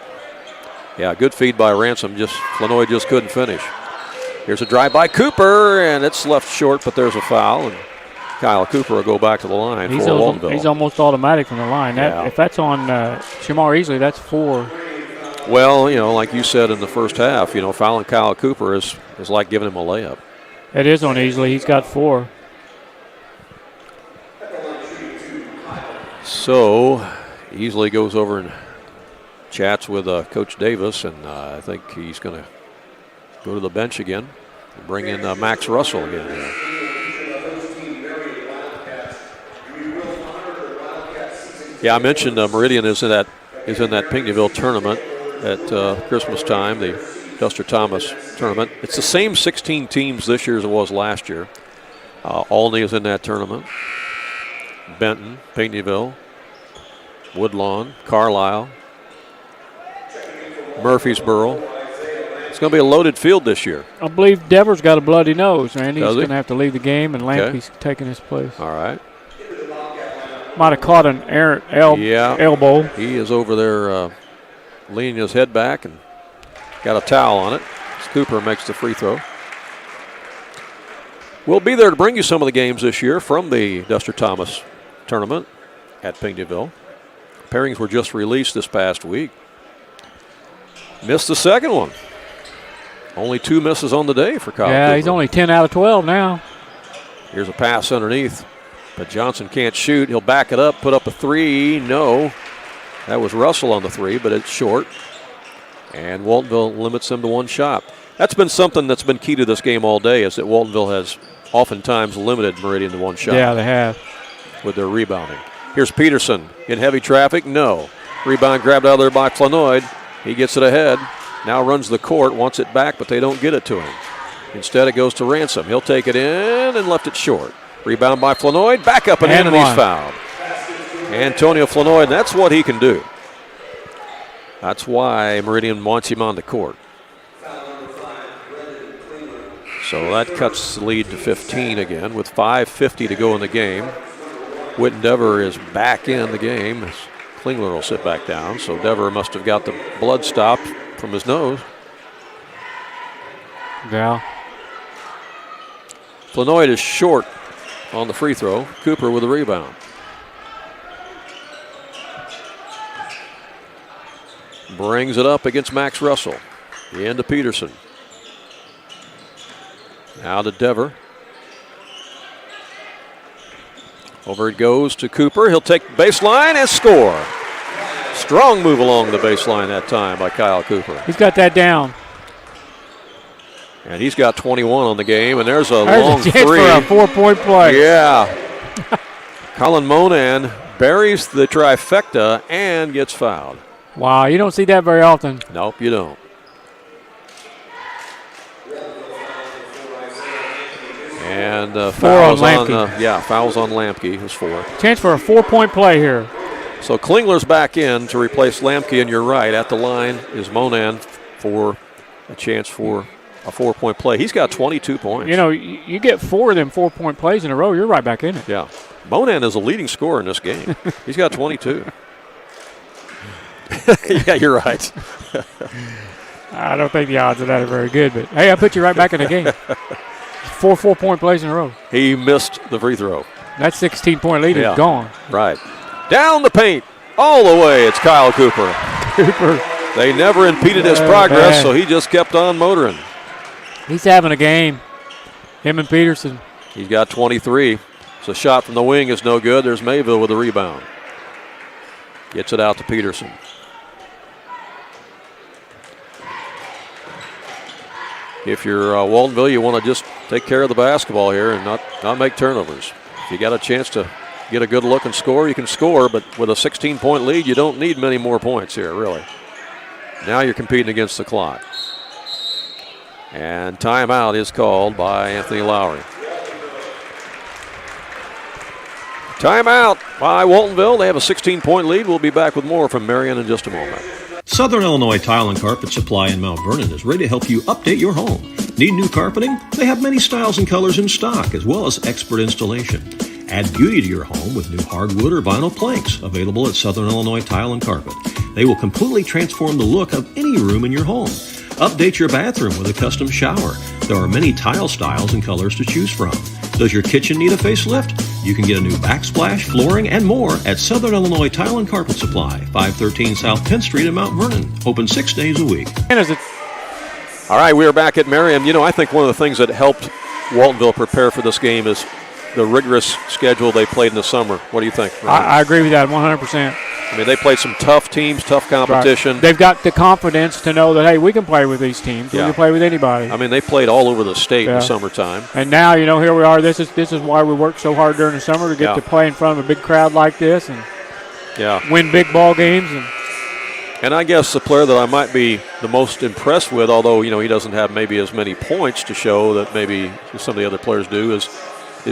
Yeah, good feed by Ransom. Flanoy just couldn't finish. Here's a drive by Cooper, and it's left short, but there's a foul. And Kyle Cooper will go back to the line for Waltonville. He's almost automatic from the line. If that's on Shamar Easley, that's 4. Well, you know, like you said in the first half, you know, fouling Kyle Cooper is like giving him a layup. It is on Easley. He's got 4. So, Easley goes over and chats with Coach Davis, and I think he's going to go to the bench again and bring in Max Russell again. Yeah, I mentioned Meridian is in that Pinckneyville tournament at Christmas time, the Duster Thomas tournament. It's the same 16 teams this year as it was last year. Olney is in that tournament. Benton, Pinckneyville, Woodlawn, Carlisle, Murfreesboro. It's going to be a loaded field this year. I believe Devers got a bloody nose, Randy. He's Does he? going to have to leave the game, and Lamke's taking his place. All right. Might have caught an errant elbow. He is over there leaning his head back and got a towel on it. Cooper makes the free throw. We'll be there to bring you some of the games this year from the Duster Thomas tournament at Pinckneyville. Pairings were just released this past week. Missed the second one. Only 2 misses on the day for Kyle Yeah, Cooper. he's only 10 out of 12 now. Here's a pass underneath, but Johnson can't shoot. He'll back it up, put up a 3. No. That was Russell on the 3, but it's short. And Waltonville limits him to 1 shot. That's been something that's been key to this game all day, is that Waltonville has oftentimes limited Meridian to 1 shot. Yeah, they have. With their rebounding. Here's Peterson in heavy traffic. No. Rebound grabbed out of there by Flanoid. He gets it ahead. Now runs the court, wants it back, but they don't get it to him. Instead, it goes to Ransom. He'll take it in and left it short. Rebound by Flanoid. Back up and in, and he's fouled. Antonio Flanoid, that's what he can do. That's why Meridian wants him on the court. So that cuts the lead to 15 again with 5:50 to go in the game. Whitten Dever is back in the game. Klingler will sit back down, so Dever must have got the blood stopped from his nose. Yeah. Flanoid is short on the free throw. Cooper with a rebound. Brings it up against Max Russell. Into Peterson. Now to Dever. Over it goes to Cooper. He'll take the baseline and score. Strong move along the baseline that time by Kyle Cooper. He's got that down. And he's got 21 on the game, and there's a long a chance three. for a 4-point play. Yeah. Colin Monan buries the trifecta and gets fouled. Wow, you don't see that very often. Nope, you don't. And fouls on fouls on Lampke, who's 4. Chance for a 4-point play here. So Klingler's back in to replace Lampke, and you're right. At the line is Monan for a chance for a 4-point play. He's got 22 points. You know, you get 4 of them 4-point plays in a row, you're right back in it. Yeah. Monan is a leading scorer in this game. He's got 22. Yeah, you're right. I don't think the odds of that are very good, but hey, I put you right back in the game. 4 4-point plays in a row. He missed the free throw. That 16-point lead is gone. Right. Down the paint. All the way. It's Kyle Cooper. They never impeded his progress, so he just kept on motoring. He's having a game. Him and Peterson. He's got 23. So shot from the wing is no good. There's Mayville with a rebound. Gets it out to Peterson. If you're Waltonville, you want to just take care of the basketball here and not make turnovers. If you got a chance to get a good look and score, you can score, but with a 16-point lead, you don't need many more points here, really. Now you're competing against the clock. And timeout is called by Anthony Lowry. Timeout by Waltonville. They have a 16-point lead. We'll be back with more from Marion in just a moment. Southern Illinois Tile and Carpet Supply in Mount Vernon is ready to help you update your home. Need new carpeting? They have many styles and colors in stock, as well as expert installation. Add beauty to your home with new hardwood or vinyl planks available at Southern Illinois Tile and Carpet. They will completely transform the look of any room in your home. Update your bathroom with a custom shower. There are many tile styles and colors to choose from. Does your kitchen need a facelift? You can get a new backsplash, flooring, and more at Southern Illinois Tile and Carpet Supply, 513 South 10th Street in Mount Vernon. Open 6 days a week. All right, we are back at Marion. You know, I think one of the things that helped Waltonville prepare for this game is the rigorous schedule they played in the summer. What do you think, Ryan? I agree with that 100%. I mean, they played some tough teams, tough competition. Right. They've got the confidence to know that, hey, we can play with these teams. We can play with anybody. I mean, they played all over the state in the summertime. And now, you know, here we are. This is why we work so hard during the summer to get to play in front of a big crowd like this and win big ball games. And I guess the player that I might be the most impressed with, although, you know, he doesn't have maybe as many points to show that maybe some of the other players do, is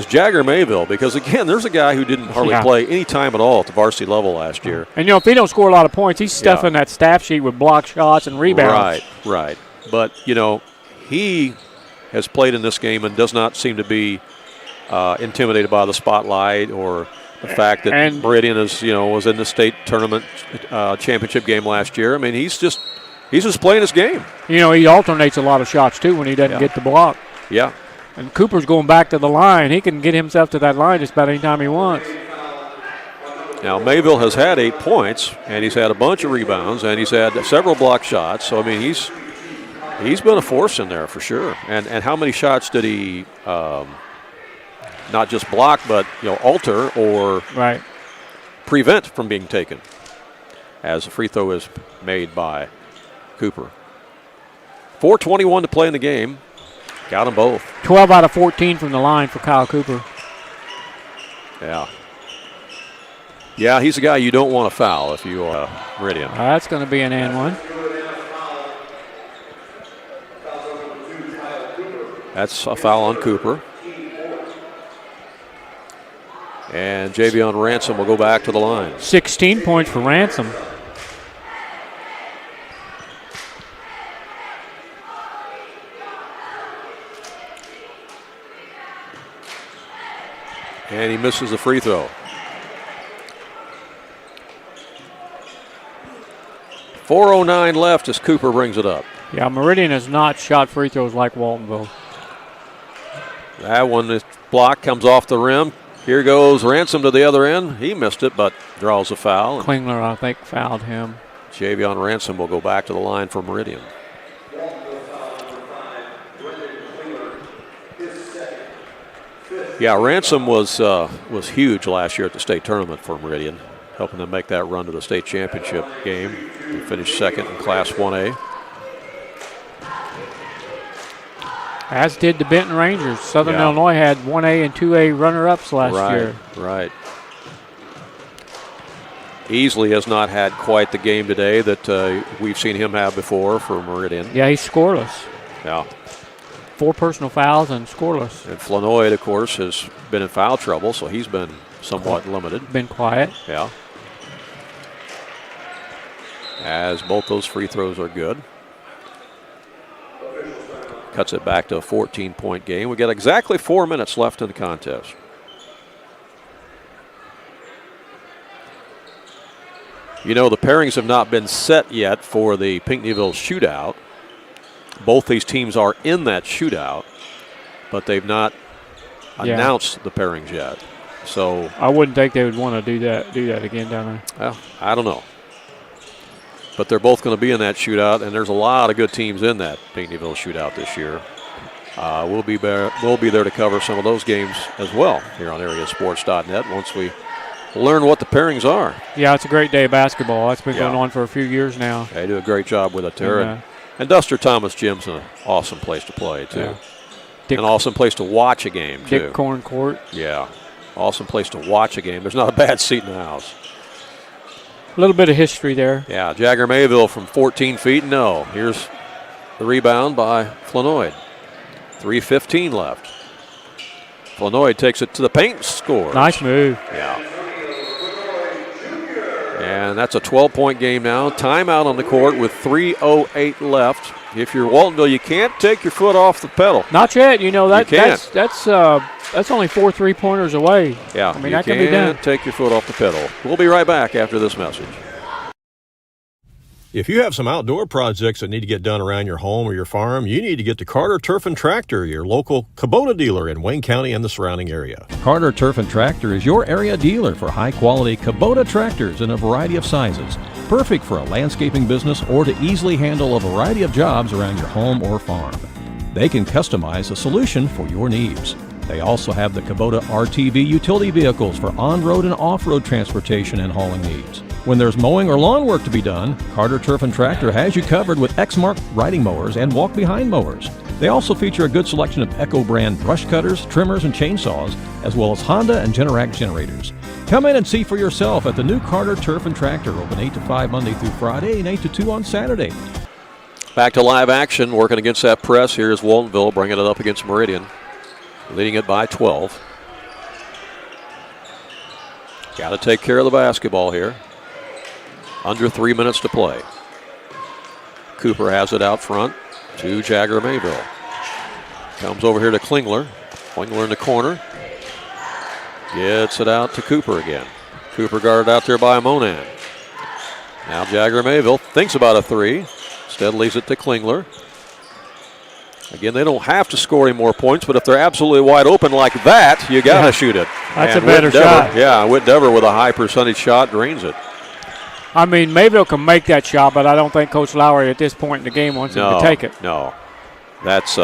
Jagger Mayville, because, again, there's a guy who didn't hardly play any time at all at the varsity level last year. And, you know, if he don't score a lot of points, he's stuffing that stat sheet with block shots and rebounds. Right. But, you know, he has played in this game and does not seem to be intimidated by the spotlight or the fact that Meridian was in the state tournament championship game last year. I mean, he's just playing his game. You know, he alternates a lot of shots, too, when he doesn't get the block. Yeah. And Cooper's going back to the line. He can get himself to that line just about any time he wants. Now, Mayville has had 8 points, and he's had a bunch of rebounds, and he's had several block shots. So, I mean, He's been a force in there for sure. And how many shots did he not just block, but alter or prevent from being taken as a free throw is made by Cooper. 4:21 to play in the game. Got them both. 12 out of 14 from the line for Kyle Cooper. Yeah. Yeah, he's a guy you don't want to foul if you are Meridian. That's going to be an and one. That's a foul on Cooper. And Javion Ransom will go back to the line. 16 points for Ransom. And he misses the free throw. 4:09 left as Cooper brings it up. Yeah, Meridian has not shot free throws like Waltonville. That one, this block comes off the rim. Here goes Ransom to the other end. He missed it, but draws a foul. Klingler, I think, fouled him. Javion Ransom will go back to the line for Meridian. Yeah, Ransom was huge last year at the state tournament for Meridian, helping them make that run to the state championship game. They finished second in Class 1A. As did the Benton Rangers. Southern Yeah. Illinois had 1A and 2A runner-ups last year. Right. Easley has not had quite the game today that we've seen him have before for Meridian. Yeah, he's scoreless. Yeah. 4 personal fouls and scoreless. And Flanoid, of course, has been in foul trouble, so he's been somewhat limited. Been quiet. Yeah. As both those free throws are good. Cuts it back to a 14-point game. We got exactly 4 minutes left in the contest. The pairings have not been set yet for the Pinckneyville Shootout. Both these teams are in that shootout, but they've not announced the pairings yet. So I wouldn't think they would want to do that again down there. Well, I don't know. But they're both going to be in that shootout, and there's a lot of good teams in that Pinckneyville Shootout this year. We'll be there to cover some of those games as well here on AreaSports.net once we learn what the pairings are. Yeah, it's a great day of basketball. That's been going on for a few years now. They do a great job with it there. And Duster Thomas Gym's an awesome place to play, too. Yeah. An awesome place to watch a game, too. Dick Corn Court. Yeah. Awesome place to watch a game. There's not a bad seat in the house. A little bit of history there. Yeah, Jagger Mayville from 14 feet. No. Here's the rebound by Flanoid. 3:15 left. Flanoid takes it to the paint, scores. Nice move. Yeah. And that's a 12-point game now. Timeout on the court with 3:08 left. If you're Waltonville, you can't take your foot off the pedal. Not yet. That's only 4 3-pointers away. Yeah, I mean, that can be done. Take your foot off the pedal. We'll be right back after this message. If you have some outdoor projects that need to get done around your home or your farm, you need to get to Carter Turf and Tractor, your local Kubota dealer in Wayne County and the surrounding area. Carter Turf and Tractor is your area dealer for high-quality Kubota tractors in a variety of sizes. Perfect for a landscaping business or to easily handle a variety of jobs around your home or farm. They can customize a solution for your needs. They also have the Kubota RTV utility vehicles for on-road and off-road transportation and hauling needs. When there's mowing or lawn work to be done, Carter Turf and Tractor has you covered with Exmark riding mowers and walk-behind mowers. They also feature a good selection of Echo brand brush cutters, trimmers, and chainsaws, as well as Honda and Generac generators. Come in and see for yourself at the new Carter Turf and Tractor, open 8 to 5 Monday through Friday and 8 to 2 on Saturday. Back to live action, working against that press. Here's Waltonville bringing it up against Meridian, leading it by 12. Got to take care of the basketball here. Under 3 minutes to play. Cooper has it out front to Jagger Mayville. Comes over here to Klingler. Klingler in the corner. Gets it out to Cooper again. Cooper guarded out there by Monan. Now Jagger Mayville thinks about a three. Instead leaves it to Klingler. Again, they don't have to score any more points, but if they're absolutely wide open like that, you got to shoot it. That's and a better shot. Yeah, Whit Dever with a high percentage shot drains it. I mean, Mayville can make that shot, but I don't think Coach Lowry at this point in the game wants him to take it. No. That's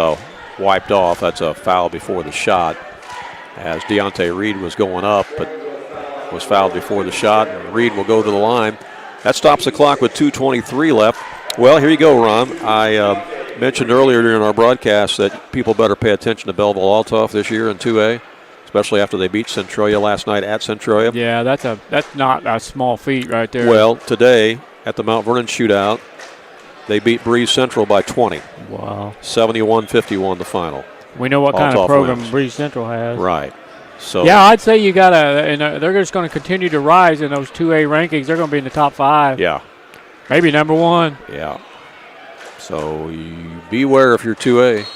wiped off. That's a foul before the shot as Deontay Reed was going up, but was fouled before the shot, and Reed will go to the line. That stops the clock with 2:23 left. Well, here you go, Ron. I mentioned earlier during our broadcast that people better pay attention to Belleville-Altough this year in 2A, especially after they beat Centralia last night at Centralia. Yeah, that's not a small feat right there. Well, today at the Mount Vernon Shootout, they beat Breeze Central by 20. Wow. 71-51 the final. We know what kind of Altough program wins. Breeze Central has. Right. So yeah, I'd say you got to, and they're just going to continue to rise in those 2A rankings. They're going to be in the top 5. Yeah. Maybe number 1. Yeah. So you beware if you're 2A.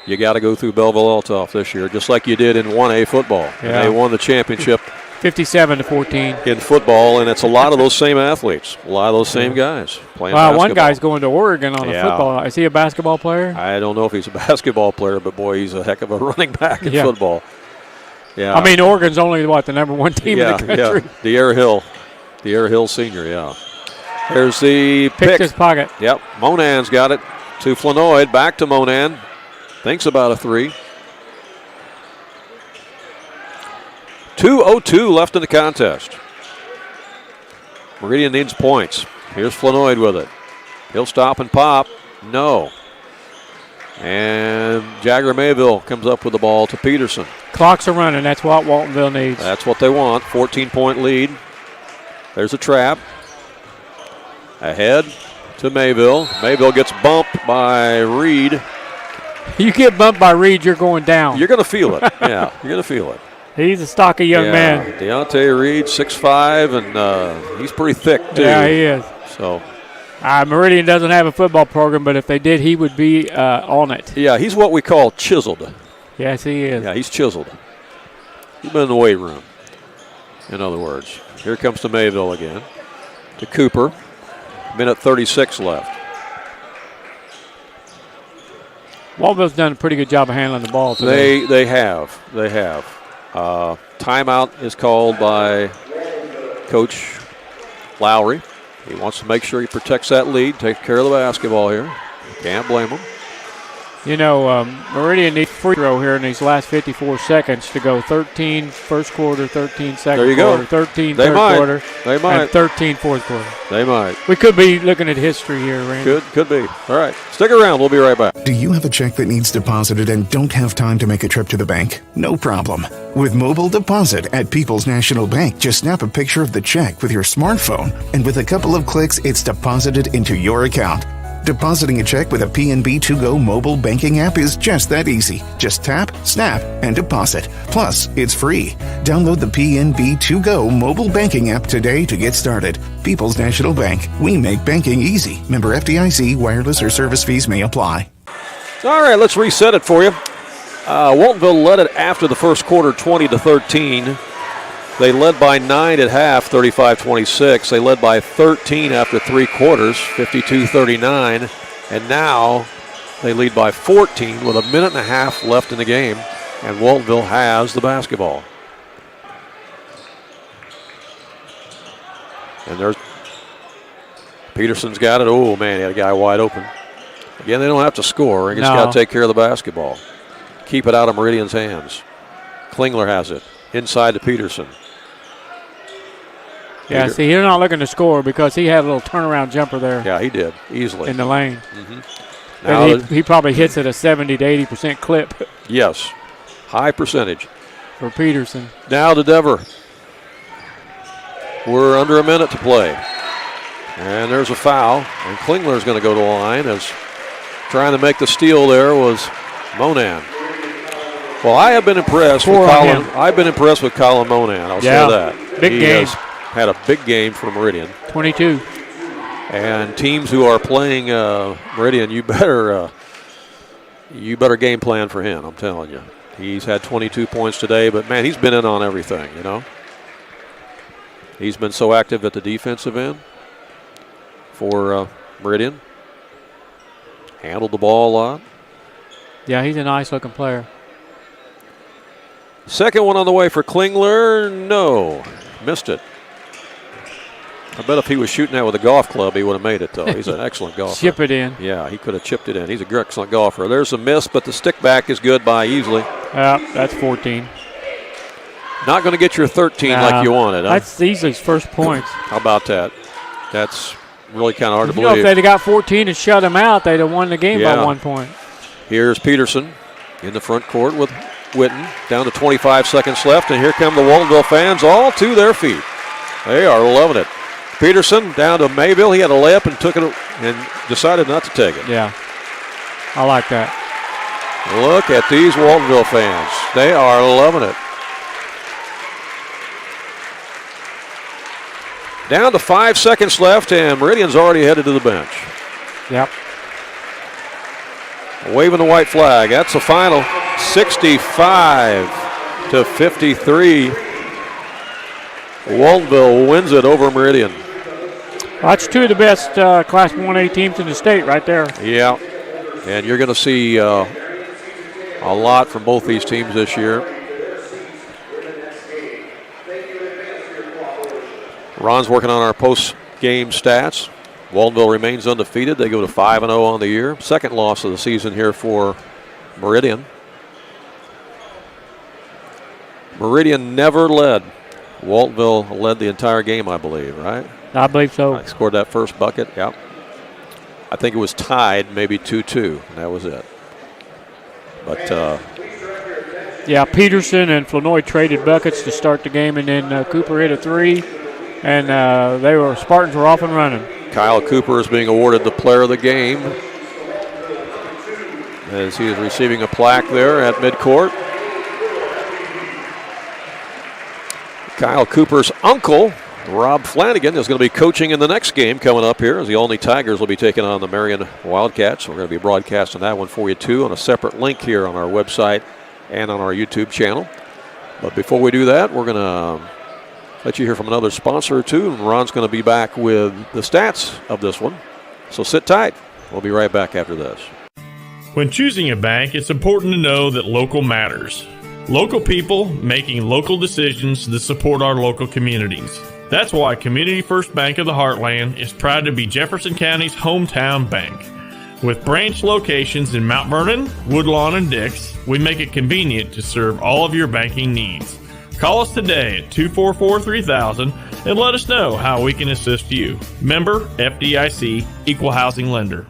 You got to go through Belleville-Altough this year, just like you did in 1A football. Yeah. And they won the championship 57-14 in football, and it's a lot of those same athletes, a lot of those same guys playing basketball. One guy's going to Oregon on a football. Is he a basketball player? I don't know if he's a basketball player, but boy, he's a heck of a running back in football. Yeah. I mean, Oregon's only the number 1 team in the country. Yeah. The Air Hill senior. Yeah. There's the pick. His pocket. Yep. Monan's got it to Flanoid. Back to Monan. Thinks about a 3. 2:02 left in the contest. Meridian needs points. Here's Flanoid with it. He'll stop and pop. No. And Jagger Mayville comes up with the ball to Peterson. Clocks are running. That's what Waltonville needs. That's what they want. 14-point lead. There's a trap. Ahead to Mayville. Mayville gets bumped by Reed. You get bumped by Reed, you're going down. You're going to feel it. Yeah, you're going to feel it. He's a stocky young man. Deontay Reed, 6'5", and he's pretty thick, too. Yeah, he is. So Meridian doesn't have a football program, but if they did, he would be on it. Yeah, he's what we call chiseled. Yes, he is. Yeah, he's chiseled. He's been in the weight room, in other words. Here comes to Mayville again. To Cooper. Minute 36 left. Waltonville's done a pretty good job of handling the ball today. They have. Timeout is called by Coach Lowry. He wants to make sure he protects that lead, takes care of the basketball here. Can't blame him. You know, Meridian needs free throw here in these last 54 seconds to go 13 first quarter, 13 second there you quarter, go. 13 they third might. quarter, They might. and 13 fourth quarter. They might. We could be looking at history here, Randy. Could be. All right. Stick around. We'll be right back. Do you have a check that needs deposited and don't have time to make a trip to the bank? No problem. With mobile deposit at People's National Bank, just snap a picture of the check with your smartphone, and with a couple of clicks, it's deposited into your account. Depositing a check with a PNB 2Go mobile banking app is just that easy. Just tap, snap, and deposit. Plus, it's free. Download the PNB 2Go mobile banking app today to get started. People's National Bank. We make banking easy. Member FDIC. Wireless or service fees may apply. All right, let's reset it for you. Waltonville led it after the first quarter, 20-13. They led by 9 at half, 35-26. They led by 13 after 3 quarters, 52-39. And now they lead by 14 with a minute and a half left in the game. And Waltonville has the basketball. And there's Peterson's got it. Oh, man, he had a guy wide open. Again, they don't have to score. They just got to take care of the basketball. Keep it out of Meridian's hands. Klingler has it. Inside to Peterson. Yeah, see, he's not looking to score because he had a little turnaround jumper there. Yeah, he did, easily. In the lane. Mm-hmm. And he probably hits at a 70 to 80% clip. Yes, high percentage. For Peterson. Now to Dever. We're under a minute to play. And there's a foul. And Klingler's going to go to the line as trying to make the steal there was Monan. Well, I have been impressed with Colin. I've been impressed with Colin Monan. I'll say that. Big game. Had a big game for Meridian. 22. And teams who are playing Meridian, you better game plan for him. I'm telling you, he's had 22 points today, but man, he's been in on everything. You know, he's been so active at the defensive end for Meridian. Handled the ball a lot. Yeah, he's a nice-looking player. Second one on the way for Klingler. No, missed it. I bet if he was shooting that with a golf club, he would have made it, though. He's an excellent golfer. Chip it in. Yeah, he could have chipped it in. He's an excellent golfer. There's a miss, but the stick back is good by Easley. That's 14. Not going to get your 13 like you wanted. Huh? That's Easley's first points. How about that? That's really kind of hard to You know, believe. if they'd have got 14 and shut him out, they'd have won the game by 1 point. Here's Peterson in the front court with Witten. Down to 25 seconds left, and here come the Waltonville fans all to their feet. They are loving it. Peterson down to Mayville. He had a layup and took it and decided not to take it. Yeah, I like that. Look at these Waltonville fans. They are loving it. Down to 5 seconds left, and Meridian's already headed to the bench. Yep. Waving the white flag. That's the final. 65-53. Waltonville wins it over Meridian. That's two of the best Class 1A teams in the state right there. Yeah, and you're going to see a lot from both these teams this year. Ron's working on our post-game stats. Waltonville remains undefeated. They go to 5-0 on the year. Second loss of the season here for Meridian. Meridian never led. Waltonville led the entire game, I believe, right? I believe so. I scored that first bucket, yeah. I think it was tied, maybe 2-2, and that was it. But yeah, Peterson and Flournoy traded buckets to start the game, and then Cooper hit a three, and Spartans were off and running. Kyle Cooper is being awarded the player of the game as he is receiving a plaque there at midcourt. Kyle Cooper's uncle, Rob Flanagan, is going to be coaching in the next game coming up here as the Olney Tigers will be taking on the Marion Wildcats. We're going to be broadcasting that one for you too on a separate link here on our website and on our YouTube channel. But before we do that, we're going to let you hear from another sponsor or two, and Ron's going to be back with the stats of this one. So sit tight. We'll be right back after this. When choosing a bank, it's important to know that local matters. Local people making local decisions that support our local communities. That's why Community First Bank of the Heartland is proud to be Jefferson County's hometown bank. With branch locations in Mount Vernon, Woodlawn, and Dix, we make it convenient to serve all of your banking needs. Call us today at 244-3000 and let us know how we can assist you. Member FDIC, Equal Housing Lender.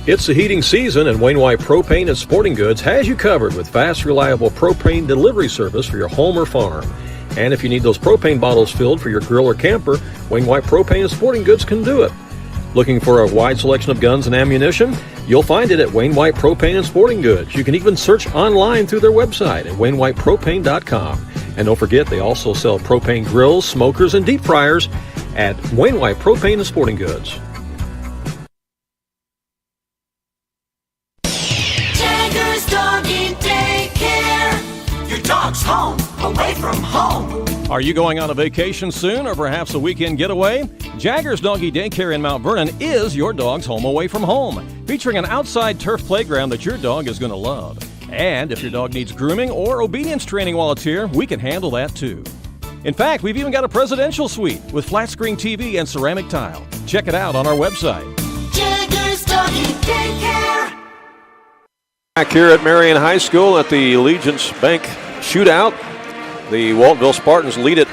It's the heating season, and Wayne White Propane and Sporting Goods has you covered with fast, reliable propane delivery service for your home or farm. And if you need those propane bottles filled for your grill or camper, Wayne White Propane and Sporting Goods can do it. Looking for a wide selection of guns and ammunition? You'll find it at Wayne White Propane and Sporting Goods. You can even search online through their website at WayneWhitePropane.com. And don't forget, they also sell propane grills, smokers, and deep fryers at Wayne White Propane and Sporting Goods. Dog's home, away from home. Are you going on a vacation soon or perhaps a weekend getaway? Jagger's Doggy Daycare in Mount Vernon is your dog's home away from home, featuring an outside turf playground that your dog is going to love. And if your dog needs grooming or obedience training while it's here, we can handle that too. In fact, we've even got a presidential suite with flat screen TV and ceramic tile. Check it out on our website. Jagger's Doggy Daycare. Back here at Marion High School at the Allegiance Bank Shootout. The Waltonville Spartans lead it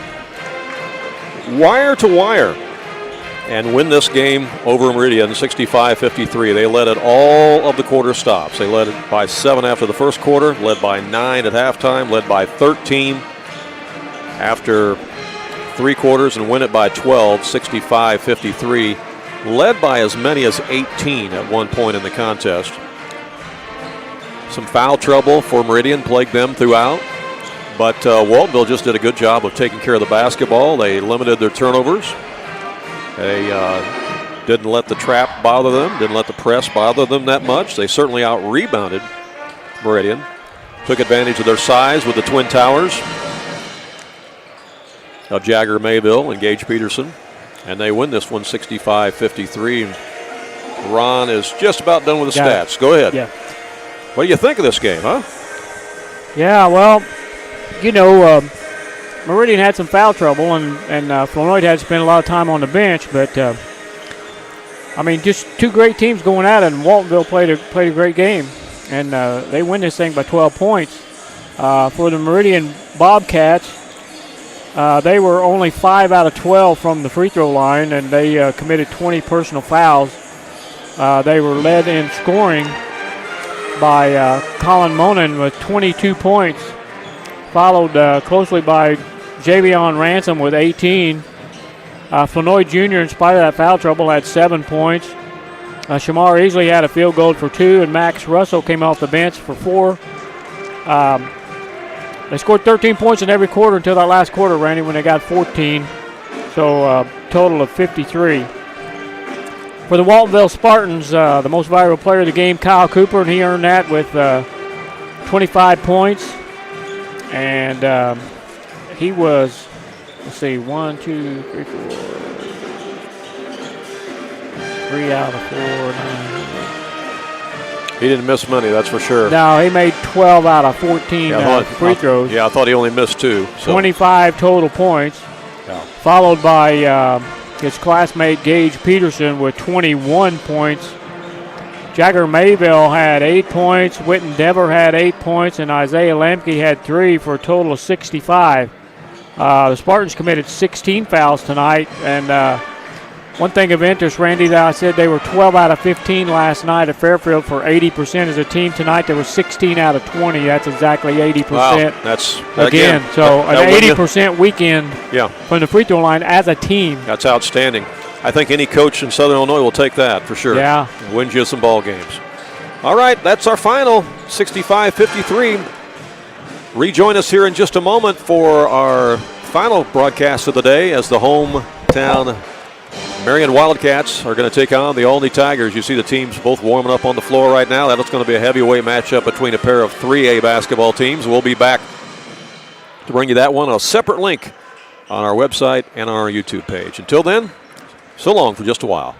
wire to wire and win this game over Meridian 65-53. They led at all of the quarter stops. They led it by 7 after the first quarter, led by 9 at halftime, led by 13 after 3 quarters, and win it by 12, 65-53. Led by as many as 18 at one point in the contest. Some foul trouble for Meridian plagued them throughout. But Waltonville just did a good job of taking care of the basketball. They limited their turnovers. They didn't let the trap bother them, didn't let the press bother them that much. They certainly out-rebounded Meridian. Took advantage of their size with the Twin Towers of Jagger Mayville and Gage Peterson. And they win this one 65-53. Ron is just about done with the stats. Go ahead. Yeah. What do you think of this game, huh? Yeah, well, you know, Meridian had some foul trouble, and Floyd had to spend a lot of time on the bench. But, I mean, just two great teams going at it, and Waltonville played a great game. And they win this thing by 12 points. For the Meridian Bobcats, they were only 5 out of 12 from the free throw line, and they committed 20 personal fouls. They were led in scoring by Colin Monin with 22 points, followed closely by Javion Ransom with 18. Floyd Jr., in spite of that foul trouble, had 7 points. Shamar Easley had a field goal for 2, and Max Russell came off the bench for 4. They scored 13 points in every quarter until that last quarter, Randy, when they got 14. So total of 53. For the Waltonville Spartans, the most valuable player of the game, Kyle Cooper, and he earned that with 25 points. And he was, let's see, 1, 2, 3, 4, 3 out of 4. 9. He didn't miss many, that's for sure. No, he made 12 out of 14 free throws. Yeah, I thought he only missed 2. So. 25 total points, followed by his classmate Gage Peterson with 21 points. Jagger Mayville had 8 points. Witten Dever had 8 points, and Isaiah Lamke had 3 for a total of 65. The Spartans committed 16 fouls tonight, and one thing of interest, Randy, that I said they were 12 out of 15 last night at Fairfield for 80% as a team. Tonight they were 16 out of 20. That's exactly 80%. Wow, that's again. So an 80% weekend from the free throw line as a team. That's outstanding. I think any coach in Southern Illinois will take that for sure. Yeah. Wins you some ball games. All right, that's our final, 65-53. Rejoin us here in just a moment for our final broadcast of the day as the hometown Marion Wildcats are going to take on the Olney Tigers. You see the teams both warming up on the floor right now. That's going to be a heavyweight matchup between a pair of 3A basketball teams. We'll be back to bring you that one on a separate link on our website and on our YouTube page. Until then, so long for just a while.